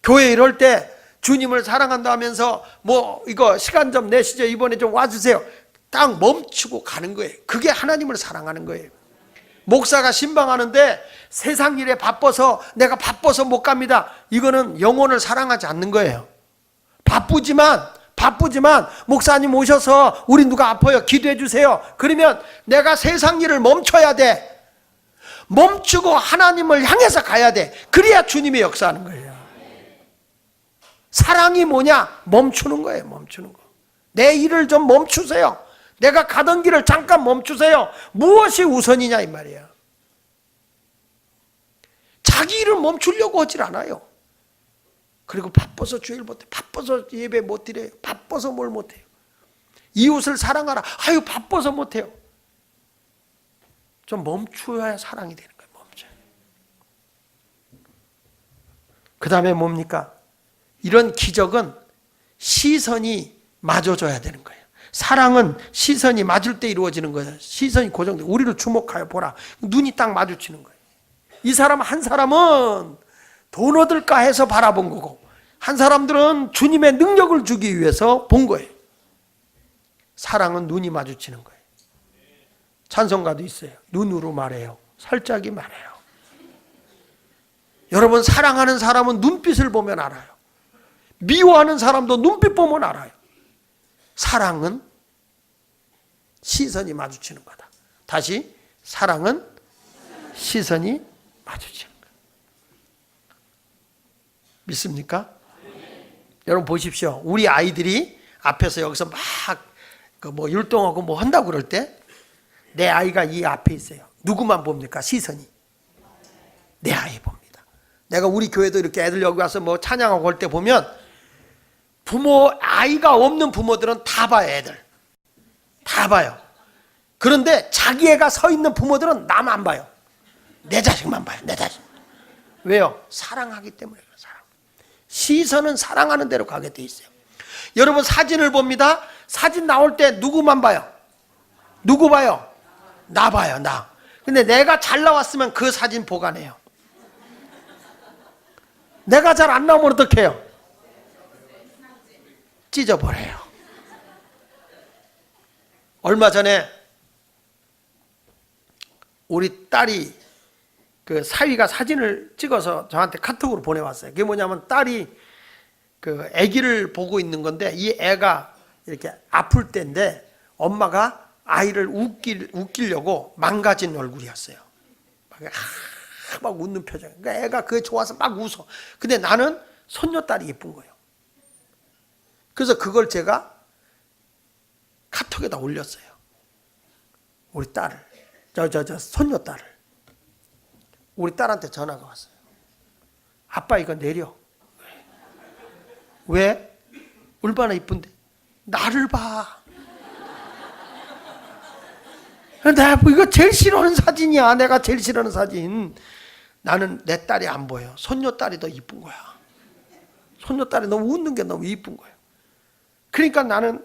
교회 이럴 때 주님을 사랑한다 하면서 뭐 이거 시간 좀 내시죠, 이번에 좀 와주세요, 딱 멈추고 가는 거예요. 그게 하나님을 사랑하는 거예요. 목사가 신방하는데 세상 일에 바빠서 내가 바빠서 못 갑니다, 이거는 영혼을 사랑하지 않는 거예요. 바쁘지만 목사님 오셔서 우리 누가 아파요, 기도해 주세요, 그러면 내가 세상 일을 멈춰야 돼. 멈추고 하나님을 향해서 가야 돼. 그래야 주님이 역사하는 거예요. 사랑이 뭐냐? 멈추는 거예요. 멈추는 거. 내 일을 좀 멈추세요. 내가 가던 길을 잠깐 멈추세요. 무엇이 우선이냐 이 말이야. 자기 일을 멈추려고 하질 않아요. 그리고 바빠서 주일 못해, 바빠서 예배 못 드려요, 바빠서 뭘 못해요. 이웃을 사랑하라, 아유 바빠서 못해요. 좀 멈춰야 사랑이 되는 거예요. 멈춰요. 그 다음에 뭡니까? 이런 기적은 시선이 맞아줘야 되는 거예요. 사랑은 시선이 맞을 때 이루어지는 거예요. 시선이 고정돼. 우리를 주목하여 보라. 눈이 딱 마주치는 거예요. 이 사람 한 사람은 돈 얻을까 해서 바라본 거고, 한 사람들은 주님의 능력을 주기 위해서 본 거예요. 사랑은 눈이 마주치는 거예요. 찬송가도 있어요. 눈으로 말해요, 살짝이 말해요. 여러분, 사랑하는 사람은 눈빛을 보면 알아요. 미워하는 사람도 눈빛 보면 알아요. 사랑은 시선이 마주치는 거다. 다시, 사랑은 시선이 마주치는 거다. 믿습니까? 여러분 보십시오. 우리 아이들이 앞에서 여기서 막 뭐 율동하고 뭐 한다고 그럴 때 내 아이가 이 앞에 있어요. 누구만 봅니까? 시선이 내 아이 봅니다. 내가 우리 교회도 이렇게 애들 여기 와서 뭐 찬양하고 할 때 보면 부모, 아이가 없는 부모들은 다 봐요. 애들 다 봐요. 그런데 자기 애가 서 있는 부모들은 남 안 봐요. 내 자식만 봐요. 내 자식. 왜요? 사랑하기 때문에. 사랑. 시선은 사랑하는 대로 가게 돼 있어요. 여러분 사진을 봅니다. 사진 나올 때 누구만 봐요? 누구 봐요? 나 봐요, 나. 근데 내가 잘 나왔으면 그 사진 보관해요. 내가 잘 안 나오면 어떡해요? 찢어버려요. 얼마 전에 우리 딸이 그 사위가 사진을 찍어서 저한테 카톡으로 보내왔어요. 그게 뭐냐면 딸이 그 아기를 보고 있는 건데, 이 애가 이렇게 아플 때인데 엄마가 아이를 웃기려고 망가진 얼굴이었어요. 막 웃는 표정. 그러니까 애가 그게 좋아서 막 웃어. 근데 나는 손녀딸이 예쁜 거예요. 그래서 그걸 제가 카톡에다 올렸어요. 우리 딸을. 손녀딸을. 우리 딸한테 전화가 왔어요. 아빠 이거 내려. 왜? 얼마나 이쁜데? 나를 봐. 내가 이거 제일 싫어하는 사진이야. 내가 제일 싫어하는 사진. 나는 내 딸이 안 보여. 손녀딸이 더 이쁜 거야. 손녀딸이 너무 웃는 게 너무 이쁜 거야. 그러니까 나는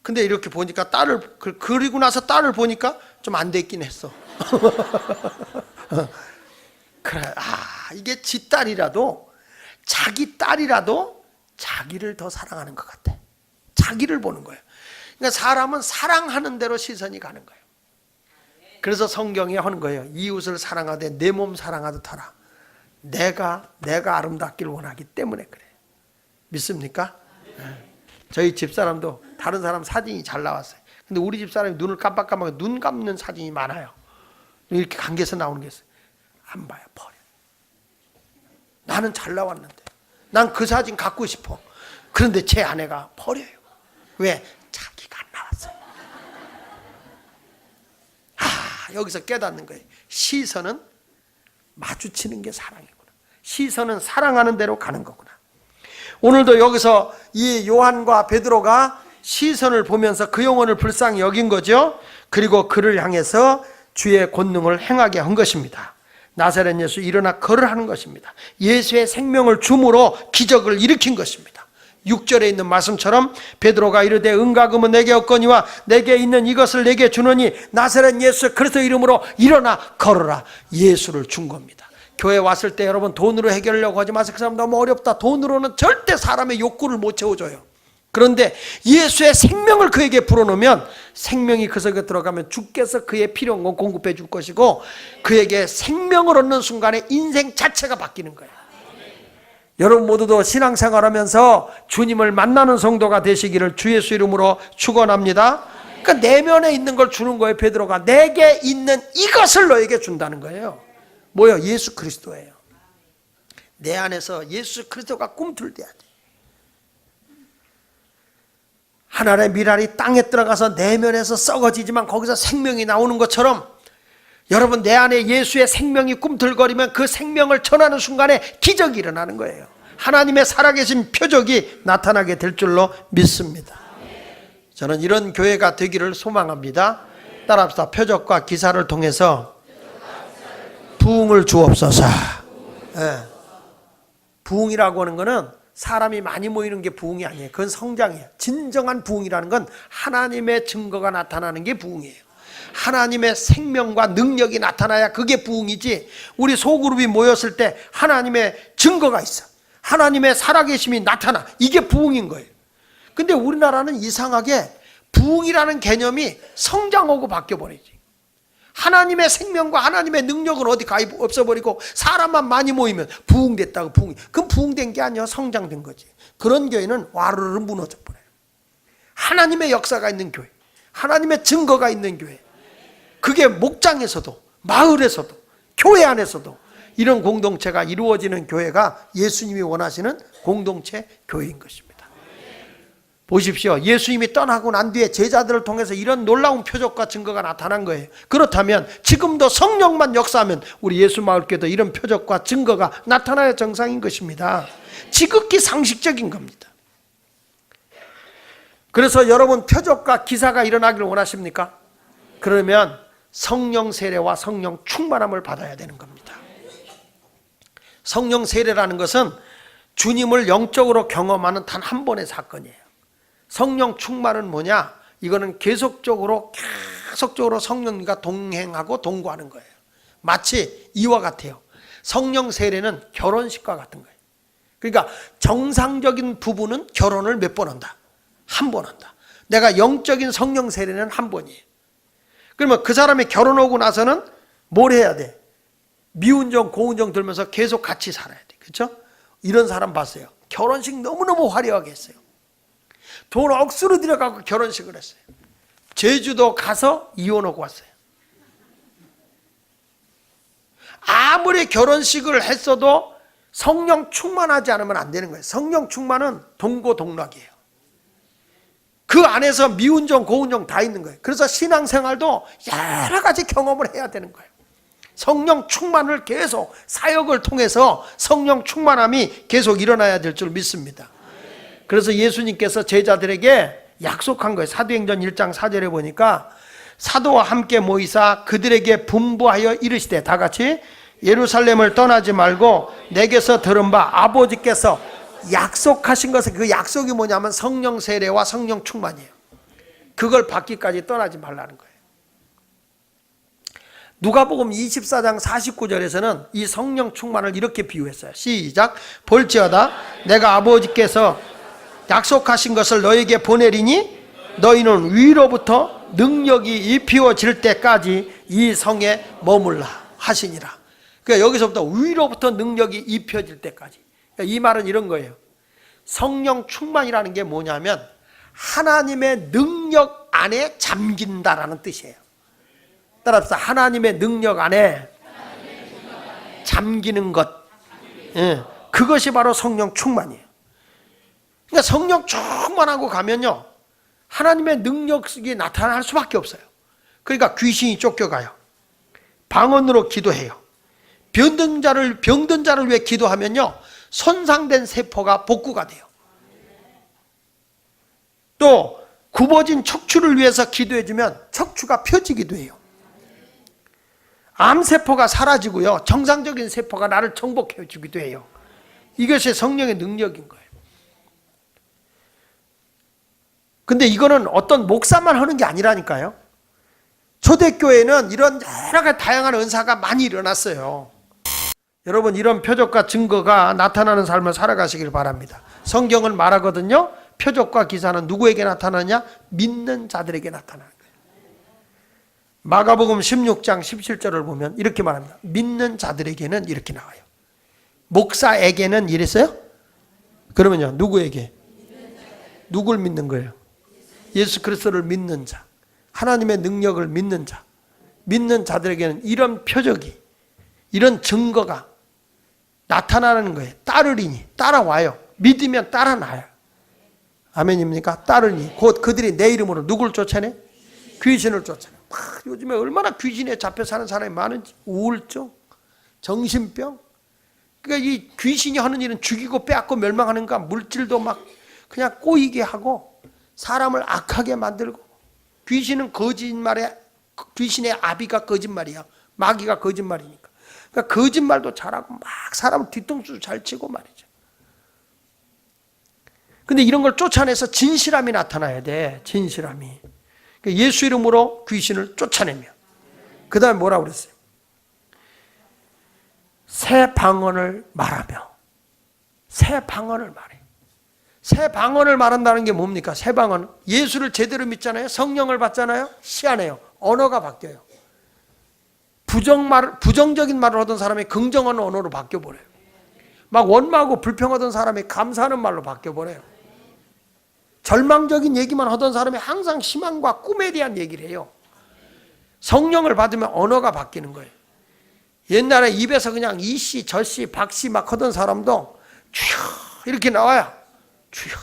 근데 이렇게 보니까 딸을 그리고 나서 딸을 보니까 좀 안 됐긴 했어. 그래, 이게 지 딸이라도 자기 딸이라도 자기를 더 사랑하는 것 같아. 자기를 보는 거예요. 그러니까 사람은 사랑하는 대로 시선이 가는 거예요. 그래서 성경에 하는 거예요. 이웃을 사랑하되 내 몸 사랑하듯 하라. 내가 아름답기를 원하기 때문에 그래. 믿습니까? 저희 집사람도 다른 사람 사진이 잘 나왔어요. 근데 우리 집사람이 눈을 깜빡깜빡 눈 감는 사진이 많아요. 이렇게 감겨서 나오는 게 있어요. 안 봐요. 버려. 나는 잘 나왔는데 난 그 사진 갖고 싶어. 그런데 제 아내가 버려요. 왜? 자기가 안 나왔어요. 여기서 깨닫는 거예요. 시선은 마주치는 게 사랑이구나. 시선은 사랑하는 대로 가는 거구나. 오늘도 여기서 이 요한과 베드로가 시선을 보면서 그 영혼을 불쌍히 여긴 거죠. 그리고 그를 향해서 주의 권능을 행하게 한 것입니다. 나사렛 예수 일어나 걸으라는 것입니다. 예수의 생명을 줌으로 기적을 일으킨 것입니다. 6절에 있는 말씀처럼 베드로가 이르되 은과 금은 내게 없거니와 내게 있는 이것을 내게 주노니 나사렛 예수 그리스도 이름으로 일어나 걸어라. 예수를 준 겁니다. 교회 왔을 때 여러분 돈으로 해결하려고 하지 마세요. 그 사람 너무 어렵다. 돈으로는 절대 사람의 욕구를 못 채워줘요. 그런데 예수의 생명을 그에게 불어넣으면 생명이 그 속에 들어가면 주께서 그의 필요한 건 공급해 줄 것이고 그에게 생명을 얻는 순간에 인생 자체가 바뀌는 거예요. 여러분 모두도 신앙생활하면서 주님을 만나는 성도가 되시기를 주 예수 이름으로 축원합니다. 그러니까 내면에 있는 걸 주는 거예요. 베드로가 내게 있는 이것을 너에게 준다는 거예요. 뭐요? 예수 그리스도예요. 내 안에서 예수 그리스도가 꿈틀대야 돼. 하늘의 미랄이 땅에 들어가서 내면에서 썩어지지만 거기서 생명이 나오는 것처럼 여러분 내 안에 예수의 생명이 꿈틀거리면 그 생명을 전하는 순간에 기적이 일어나는 거예요. 하나님의 살아계신 표적이 나타나게 될 줄로 믿습니다. 저는 이런 교회가 되기를 소망합니다. 따라합시다. 표적과 기사를 통해서 부흥을 주옵소서. 부흥이라고 하는 것은 사람이 많이 모이는 게 부흥이 아니에요. 그건 성장이에요. 진정한 부흥이라는 건 하나님의 증거가 나타나는 게 부흥이에요. 하나님의 생명과 능력이 나타나야 그게 부흥이지. 우리 소그룹이 모였을 때 하나님의 증거가 있어. 하나님의 살아계심이 나타나. 이게 부흥인 거예요. 근데 우리나라는 이상하게 부흥이라는 개념이 성장하고 바뀌어버리지. 하나님의 생명과 하나님의 능력은 어디 가 없어버리고 사람만 많이 모이면 부흥됐다고 부흥이. 그건 부흥된 게 아니야. 성장된 거지. 그런 교회는 와르르 무너져버려요. 하나님의 역사가 있는 교회, 하나님의 증거가 있는 교회, 그게 목장에서도 마을에서도 교회 안에서도 이런 공동체가 이루어지는 교회가 예수님이 원하시는 공동체 교회인 것입니다. 보십시오. 예수님이 떠나고 난 뒤에 제자들을 통해서 이런 놀라운 표적과 증거가 나타난 거예요. 그렇다면 지금도 성령만 역사하면 우리 예수마을교회도 이런 표적과 증거가 나타나야 정상인 것입니다. 지극히 상식적인 겁니다. 그래서 여러분 표적과 기사가 일어나기를 원하십니까? 그러면 성령 세례와 성령 충만함을 받아야 되는 겁니다. 성령 세례라는 것은 주님을 영적으로 경험하는 단 한 번의 사건이에요. 성령 충만은 뭐냐? 이거는 계속적으로 성령님과 동행하고 동거하는 거예요. 마치 이와 같아요. 성령 세례는 결혼식과 같은 거예요. 그러니까 정상적인 부부는 결혼을 몇 번 한다? 한 번 한다. 내가 영적인 성령 세례는 한 번이에요. 그러면 그 사람이 결혼하고 나서는 뭘 해야 돼? 미운정 고운정 들면서 계속 같이 살아야 돼. 그렇죠? 이런 사람 봤어요. 결혼식 너무너무 화려하게 했어요. 돈 억수로 들여가고 결혼식을 했어요. 제주도 가서 이혼하고 왔어요. 아무리 결혼식을 했어도 성령 충만하지 않으면 안 되는 거예요. 성령 충만은 동고동락이에요. 그 안에서 미운 종, 고운 종 다 있는 거예요. 그래서 신앙생활도 여러 가지 경험을 해야 되는 거예요. 성령 충만을 계속 사역을 통해서 성령 충만함이 계속 일어나야 될 줄 믿습니다. 그래서 예수님께서 제자들에게 약속한 거예요. 사도행전 1장 4절에 보니까 사도와 함께 모이사 그들에게 분부하여 이르시되, 다 같이, 예루살렘을 떠나지 말고 내게서 들은 바 아버지께서 약속하신 것은, 그 약속이 뭐냐면 성령 세례와 성령 충만이에요. 그걸 받기까지 떠나지 말라는 거예요. 누가복음 24장 49절에서는 이 성령 충만을 이렇게 비유했어요. 시작. 볼지어다 내가 아버지께서 약속하신 것을 너에게 보내리니 너희는 위로부터 능력이 입히어질 때까지 이 성에 머물라 하시니라. 그러니까 여기서부터 위로부터 능력이 입혀질 때까지. 그러니까 이 말은 이런 거예요. 성령 충만이라는 게 뭐냐면 하나님의 능력 안에 잠긴다라는 뜻이에요. 따라서 하나님의 능력 안에 잠기는 것, 그것이 바로 성령 충만이에요. 그러니까 성령 충만하고 가면요, 하나님의 능력이 나타날 수밖에 없어요. 그러니까 귀신이 쫓겨가요. 방언으로 기도해요. 병든 자를 위해 기도하면요, 손상된 세포가 복구가 돼요. 또 굽어진 척추를 위해서 기도해주면 척추가 펴지기도 해요. 암세포가 사라지고요, 정상적인 세포가 나를 정복해 주기도 해요. 이것이 성령의 능력인 거예요. 근데 이거는 어떤 목사만 하는 게 아니라니까요. 초대교회는 이런 여러 가지 다양한 은사가 많이 일어났어요. 여러분, 이런 표적과 증거가 나타나는 삶을 살아가시길 바랍니다. 성경은 말하거든요, 표적과 기사는 누구에게 나타나냐? 믿는 자들에게 나타나는 거예요. 마가복음 16장 17절을 보면 이렇게 말합니다. 믿는 자들에게는 이렇게 나와요. 목사에게는 이랬어요? 그러면요, 누구에게? 누굴 믿는 거예요? 예수 그리스도를 믿는 자, 하나님의 능력을 믿는 자, 믿는 자들에게는 이런 표적이, 이런 증거가 나타나는 거예요. 따르리니, 따라와요. 믿으면 따라나요. 아멘입니까? 따르니, 곧 그들이 내 이름으로 누굴 쫓아내? 귀신을 쫓아내. 요즘에 얼마나 귀신에 잡혀 사는 사람이 많은지. 우울증, 정신병. 그러니까 이 귀신이 하는 일은 죽이고 빼앗고 멸망하는가, 물질도 막 그냥 꼬이게 하고 사람을 악하게 만들고. 귀신은 거짓말에, 귀신의 아비가 거짓말이야. 마귀가 거짓말이니까. 그러니까 거짓말도 잘하고 막 사람을 뒤통수 잘 치고 말이죠. 근데 이런 걸 쫓아내서 진실함이 나타나야 돼. 진실함이. 그러니까 예수 이름으로 귀신을 쫓아내며, 그 다음에 뭐라고 그랬어요? 새 방언을 말하며. 새 방언을 말해. 새 방언을 말한다는 게 뭡니까? 새 방언. 예수를 제대로 믿잖아요. 성령을 받잖아요. 희한해요. 언어가 바뀌어요. 부정적인 말을 하던 사람이 긍정하는 언어로 바뀌어버려요. 막 원망하고 불평하던 사람이 감사하는 말로 바뀌어버려요. 절망적인 얘기만 하던 사람이 항상 희망과 꿈에 대한 얘기를 해요. 성령을 받으면 언어가 바뀌는 거예요. 옛날에 입에서 그냥 이씨, 저씨, 박씨 막 하던 사람도 주여 이렇게 나와요. 주여.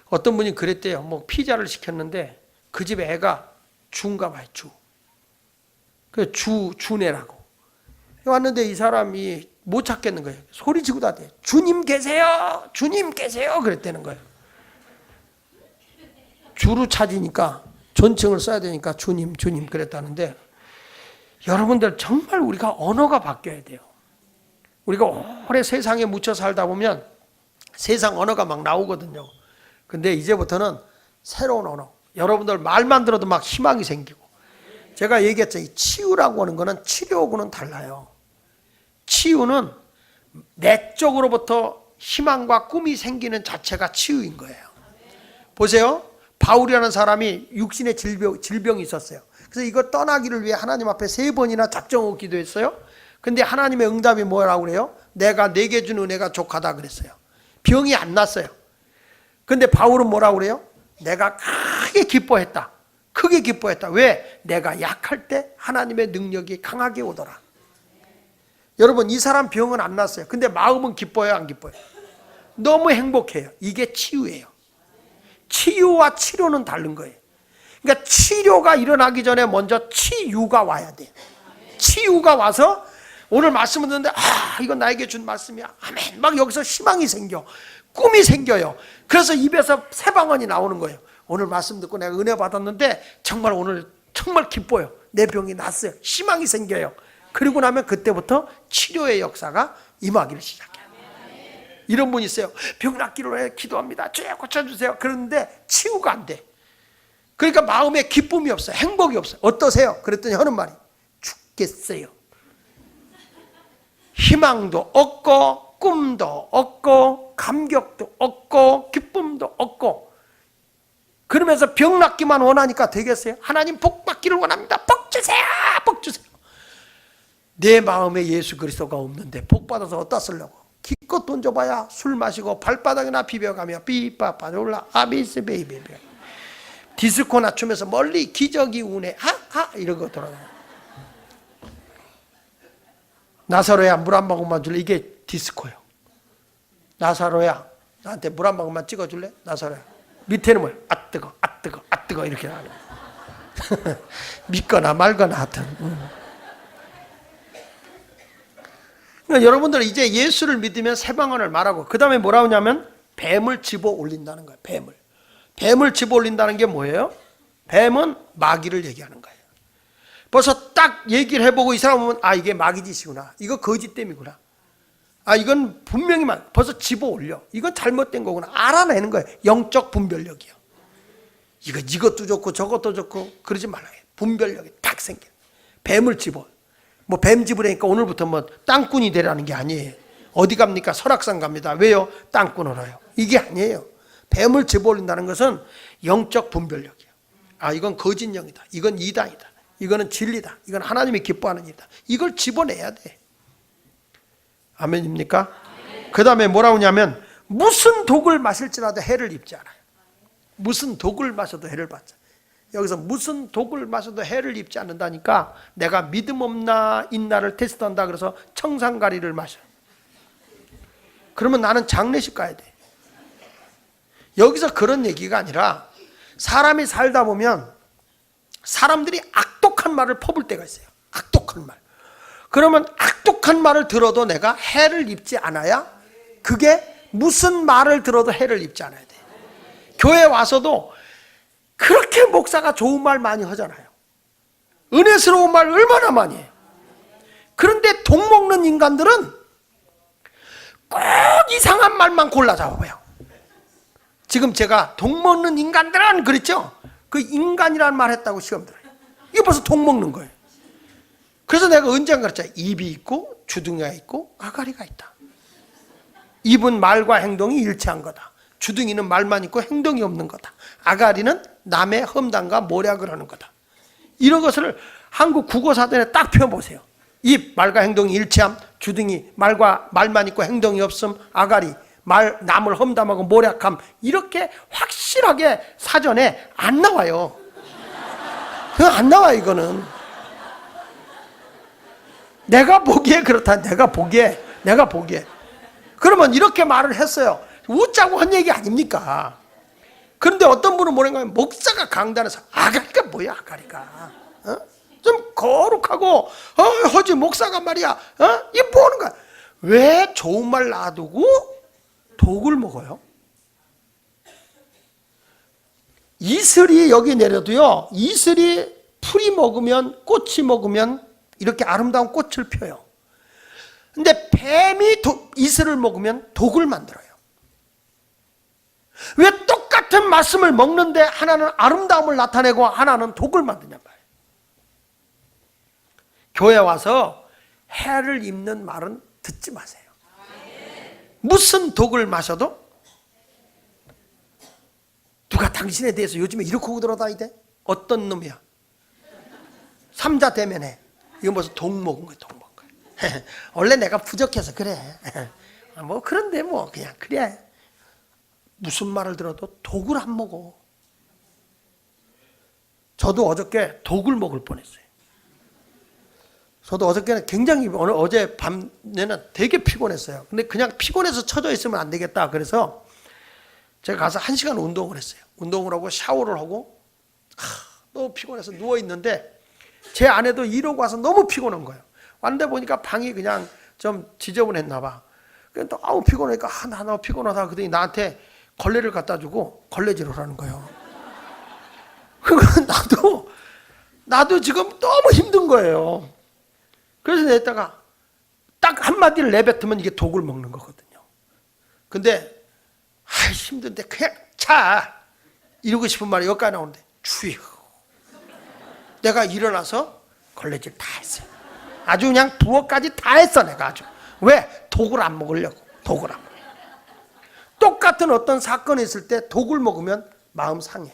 어떤 분이 그랬대요. 뭐 피자를 시켰는데 그 집에 애가 주인가 봐요. 그 주내라고. 왔는데 이 사람이 못 찾겠는 거예요. 소리치고 다대. 주님 계세요. 주님 계세요. 그랬다는 거예요. 주로 찾으니까 존칭을 써야 되니까 주님 그랬다는데, 여러분들 정말 우리가 언어가 바뀌어야 돼요. 우리가 오래 세상에 묻혀 살다 보면 세상 언어가 막 나오거든요. 근데 이제부터는 새로운 언어. 여러분들 말만 들어도 막 희망이 생기고. 제가 얘기했죠. 이 치유라고 하는 거는 치료하고는 달라요. 치유는 내적으로부터 희망과 꿈이 생기는 자체가 치유인 거예요. 보세요. 바울이라는 사람이 육신의 질병이 있었어요. 그래서 이거 떠나기를 위해 하나님 앞에 3번이나 작정하고 기도했어요. 근데 하나님의 응답이 뭐라고 그래요? 내가 내게 준 은혜가 족하다 그랬어요. 병이 안 났어요. 근데 바울은 뭐라고 그래요? 내가 크게 기뻐했다. 크게 기뻐했다. 왜? 내가 약할 때 하나님의 능력이 강하게 오더라. 여러분, 이 사람 병은 안 났어요. 근데 마음은 기뻐요, 안 기뻐요? 너무 행복해요. 이게 치유예요. 치유와 치료는 다른 거예요. 그러니까 치료가 일어나기 전에 먼저 치유가 와야 돼요. 치유가 와서 오늘 말씀을 듣는데 이건 나에게 준 말씀이야. 아멘. 막 여기서 희망이 생겨. 꿈이 생겨요. 그래서 입에서 새 방언이 나오는 거예요. 오늘 말씀 듣고 내가 은혜 받았는데 정말 오늘 정말 기뻐요. 내 병이 났어요. 희망이 생겨요. 그리고 나면 그때부터 치료의 역사가 임하기를 시작해요. 이런 분이 있어요. 병 낫기로 해 기도합니다. 주여 고쳐주세요. 그런데 치유가 안 돼. 그러니까 마음에 기쁨이 없어요. 행복이 없어요. 어떠세요? 그랬더니 하는 말이 죽겠어요. 희망도 없고 꿈도 없고 감격도 없고 기쁨도 없고 그러면서 병 낫기만 원하니까 되겠어요? 하나님 복 받기를 원합니다. 복 주세요. 복 주세요. 내 마음에 예수 그리스도가 없는데 복 받아서 어디다 쓰려고? 기껏 돈 줘봐야 술 마시고 발바닥이나 비벼가며 삐빠빠올라 아비스 베이베베 디스코나 추면서 멀리 기저귀 우네 하하 이러고 돌아다녀. 나사로야 물 한 방울만 줄래? 이게 디스코예요. 나사로야 나한테 물 한 방울만 찍어줄래? 나사로야 밑에는 뭐야? 아 뜨거 아 뜨거 아 뜨거 이렇게 하는 믿거나 말거나 하여튼 그러니까 여러분들 이제 예수를 믿으면 새 방언을 말하고 그 다음에 뭐라고 하냐면 뱀을 집어 올린다는 거예요. 뱀을 집어 올린다는 게 뭐예요? 뱀은 마귀를 얘기하는 거예요. 벌써 딱 얘기를 해보고 이 사람 보면 이게 마귀짓이구나. 이거 거짓됨이구나. 이건 분명히 벌써 집어 올려. 이건 잘못된 거구나. 알아내는 거예요. 영적 분별력이요. 이것도 좋고 저것도 좋고 그러지 말아요. 분별력이 딱 생겨. 뱀을 집어. 뭐 뱀 집으라니까 오늘부터 뭐 땅꾼이 되라는 게 아니에요. 어디 갑니까? 설악산 갑니다. 왜요? 땅꾼을 해요. 이게 아니에요. 뱀을 집어 올린다는 것은 영적 분별력이에요. 이건 거짓 영이다. 이건 이단이다. 이거는 진리다. 이건 하나님이 기뻐하는 일이다. 이걸 집어내야 돼. 아멘입니까? 그 다음에 뭐라고 하냐면 무슨 독을 마실지라도 해를 입지 않아요. 무슨 독을 마셔도 해를 받자. 여기서 무슨 독을 마셔도 해를 입지 않는다니까 내가 믿음 없나 있나를 테스트한다 그래서 청산가리를 마셔. 그러면 나는 장례식 가야 돼. 여기서 그런 얘기가 아니라 사람이 살다 보면 사람들이 악독한 말을 퍼볼 때가 있어요. 악독한 말. 그러면 악독한 말을 들어도 내가 해를 입지 않아야 그게 무슨 말을 들어도 해를 입지 않아야 돼. 교회 와서도 그렇게 목사가 좋은 말 많이 하잖아요. 은혜스러운 말 얼마나 많이 해요. 그런데 독 먹는 인간들은 꼭 이상한 말만 골라 잡아봐요. 지금 제가 독 먹는 인간들은 그랬죠? 그 인간이라는 말 했다고 시험 들어요. 이게 벌써 독 먹는 거예요. 그래서 내가 언젠가 그랬잖아요. 입이 있고 주둥이가 있고 아가리가 있다. 입은 말과 행동이 일치한 거다. 주둥이는 말만 있고 행동이 없는 거다. 아가리는 남의 험담과 모략을 하는 거다. 이런 것을 한국 국어사전에 딱 펴보세요. 입, 말과 행동이 일치함, 주둥이, 말만 있고 행동이 없음, 아가리, 남을 험담하고 모략함. 이렇게 확실하게 사전에 안 나와요. 안 나와 이거는. 내가 보기에 그렇다. 내가 보기에. 그러면 이렇게 말을 했어요. 웃자고 한 얘기 아닙니까? 그런데 어떤 분은 뭐라고 하면 목사가 강단에서 아가리가 뭐야 아가리가 좀 거룩하고 허지 목사가 말이야 이 뭐 하는 거야? 왜 좋은 말 놔두고 독을 먹어요? 이슬이 여기 내려도요 이슬이 풀이 먹으면 꽃이 먹으면 이렇게 아름다운 꽃을 펴요. 근데 뱀이 이슬을 먹으면 독을 만들어요. 왜 똑같은 말씀을 먹는데 하나는 아름다움을 나타내고 하나는 독을 만드냔 말이에요. 교회 와서 해를 입는 말은 듣지 마세요. 무슨 독을 마셔도 누가 당신에 대해서 요즘에 이렇게 돌아다니대? 어떤 놈이야? 삼자 대면해. 이건 벌써 독 먹은 거야, 독 먹은 거야. 원래 내가 부족해서 그래. 뭐 그런데 뭐 그냥 그래. 무슨 말을 들어도 독을 안 먹어. 저도 어저께 독을 먹을 뻔했어요. 저도 어저께는 굉장히 어제 밤에는 되게 피곤했어요. 근데 그냥 피곤해서 처져 있으면 안 되겠다. 그래서 제가 가서 1시간 운동을 했어요. 운동을 하고 샤워를 하고 너무 피곤해서 누워 있는데 제 아내도 이러고 와서 너무 피곤한 거예요. 왔는데 보니까 방이 그냥 좀 지저분했나 봐. 그래서 또 아우 피곤하니까 나 너무 피곤하다. 그러더니 나한테 걸레를 갖다 주고 걸레질을 하는 거예요. 나도 지금 너무 힘든 거예요. 그래서 내다가 딱 한마디를 내뱉으면 이게 독을 먹는 거거든요. 근데 힘든데 그냥 자 이러고 싶은 말이 여기까지 나오는데 주여. 내가 일어나서 걸레질 다 했어요. 아주 그냥 부엌까지 다 했어 내가 아주. 왜? 독을 안 먹으려고. 독을 안 먹으려고. 똑같은 어떤 사건이 있을 때 독을 먹으면 마음 상해.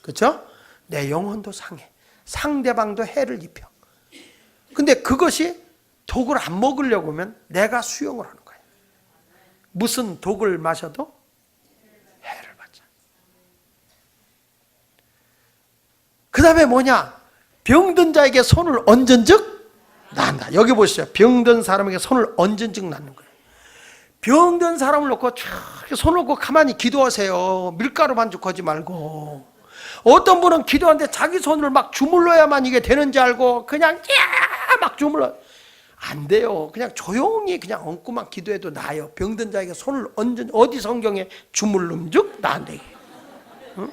그렇죠? 내 영혼도 상해. 상대방도 해를 입혀. 근데 그것이 독을 안 먹으려고 하면 내가 수용을 하는 거예요. 무슨 독을 마셔도 해를 받자. 그 다음에 뭐냐? 병든 자에게 손을 얹은즉 난다. 여기 보시죠. 병든 사람에게 손을 얹은즉 낫는 거예요. 병든 사람을 놓고 쫙 손을 놓고 가만히 기도하세요. 밀가루 반죽하지 말고. 어떤 분은 기도하는데 자기 손을 막 주물러야만 이게 되는지 알고 그냥 막 주물러. 안 돼요. 그냥 조용히 그냥 얹고만 기도해도 나아요. 병든 자에게 손을 얹은 어디 성경에 주물름즉 나은데. 응?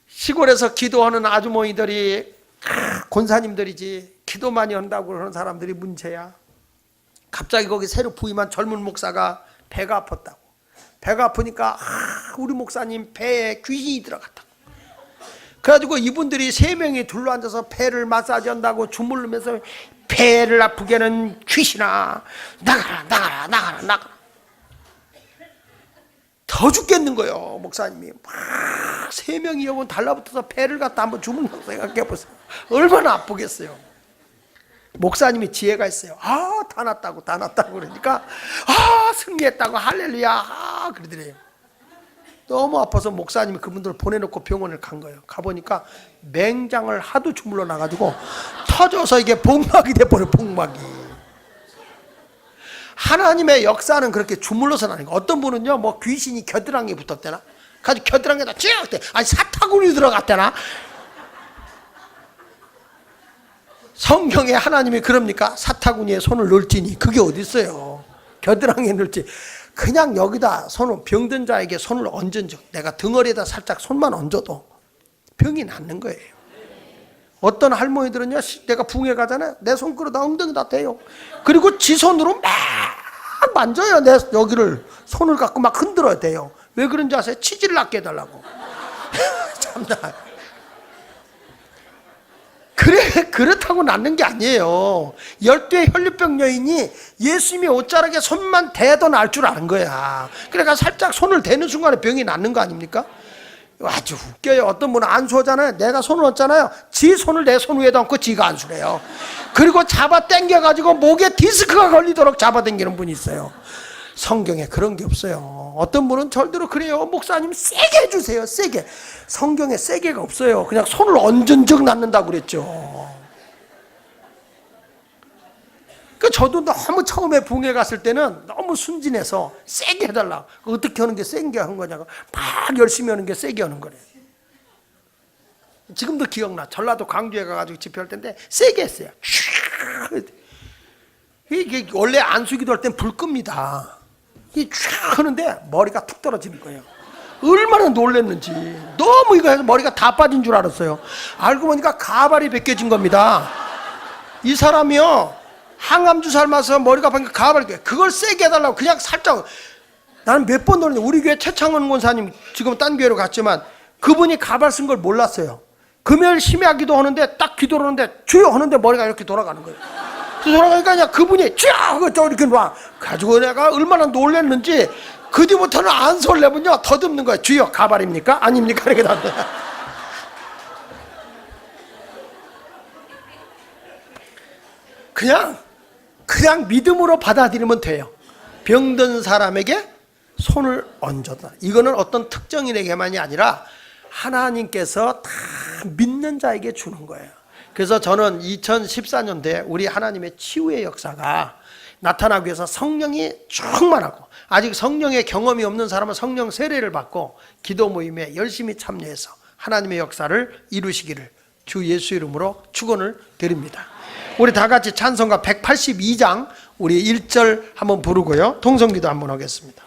시골에서 기도하는 아주머니들이 권사님들이지 기도 많이 한다고 그러는 사람들이 문제야. 갑자기 거기 새로 부임한 젊은 목사가 배가 아팠다고. 배가 아프니까 우리 목사님 배에 귀신이 들어갔다고. 그래가지고 이분들이 3명이 둘러앉아서 배를 마사지한다고 주물르면서 배를 아프게 하는 귀신아 나가라 나가라 나가라 나가라. 더 죽겠는 거예요. 목사님이 막 3명이 여분 달라붙어서 배를 갖다 한번 주물러 생각해보세요. 얼마나 아프겠어요. 목사님이 지혜가 있어요. 다 났다고 다 났다고 그러니까 승리했다고 할렐루야 그러더래요. 너무 아파서 목사님이 그분들을 보내놓고 병원을 간 거예요. 가보니까 맹장을 하도 주물러 놔가지고 터져서 이게 복막이 돼버려. 복막이. 하나님의 역사는 그렇게 주물러서 나는 거예요. 어떤 분은요 뭐 귀신이 겨드랑이에 붙었대나 가지고 겨드랑이에다 쭉 아니 사타구니 들어갔대나. 성경에 하나님이 그럽니까? 사타구니에 손을 넣을지니. 그게 어디 있어요? 겨드랑이에 넣을지. 그냥 여기다 손을 병든 자에게 손을 얹은 즉 내가 등어리에다 살짝 손만 얹어도 병이 낫는 거예요. 어떤 할머니들은요 내가 붕에 가잖아요. 내 손그릇 엉덩이다 대요. 그리고 지 손으로 막 만져요. 내 여기를 손을 갖고 막 흔들어야 돼요. 왜 그런지 아세요? 치질을 낫게 해달라고. 참나. 그렇다고 낫는 게 아니에요. 12의 혈류병 여인이 예수님의 옷자락에 손만 대도 날 줄 아는 거야. 그러니까 살짝 손을 대는 순간에 병이 낫는 거 아닙니까? 아주 웃겨요. 어떤 분은 안수하잖아요. 내가 손을 얹잖아요. 지 손을 내 손 위에다 얹고 지가 안수를 해요. 그리고 잡아 당겨가지고 목에 디스크가 걸리도록 잡아 당기는 분이 있어요. 성경에 그런 게 없어요. 어떤 분은 절대로 그래요. 목사님 세게 해주세요. 세게. 성경에 세게가 없어요. 그냥 손을 얹은 즉 낫는다고 그랬죠. 저도 너무 처음에 붕에 갔을 때는 너무 순진해서 세게 해달라. 어떻게 하는 게 세게 하는 거냐고 막 열심히 하는 게 세게 하는 거래요. 지금도 기억나. 전라도 광주에 가가지고 집회할 때인데 세게 했어요. 이게 원래 안수기도 할 땐 불 끕니다. 이 쫙 하는데 머리가 툭 떨어지는 거예요. 얼마나 놀랬는지. 너무 이거 해서 머리가 다 빠진 줄 알았어요. 알고 보니까 가발이 벗겨진 겁니다. 이 사람이요 항암 주사를 맞아서 머리가 벗겨 가발이 그걸 세게 해달라고 그냥 살짝. 나는 몇 번 놀랐는데 우리 교회 최창원 권사님 지금 딴 교회로 갔지만 그분이 가발 쓴 걸 몰랐어요. 금요일 심야기도 하는데 딱 기도를 하는데 주여 하는데 머리가 이렇게 돌아가는 거예요. 돌아가니까 그냥 그분이 쫙 이렇게 놔 가지고 내가 얼마나 놀랐는지 그 뒤부터는 안 설레면요 더듬는 거예요. 주여 가발입니까? 아닙니까? 이렇게 나한테. 그냥 믿음으로 받아들이면 돼요. 병든 사람에게 손을 얹어다. 이거는 어떤 특정인에게만이 아니라 하나님께서 다 믿는 자에게 주는 거예요. 그래서 저는 2014년도에 우리 하나님의 치유의 역사가 나타나기 위해서 성령이 충만하고 아직 성령의 경험이 없는 사람은 성령 세례를 받고 기도 모임에 열심히 참여해서 하나님의 역사를 이루시기를 주 예수 이름으로 축원을 드립니다. 우리 다 같이 찬송가 182장 우리 1절 한번 부르고요. 통성기도 한번 하겠습니다.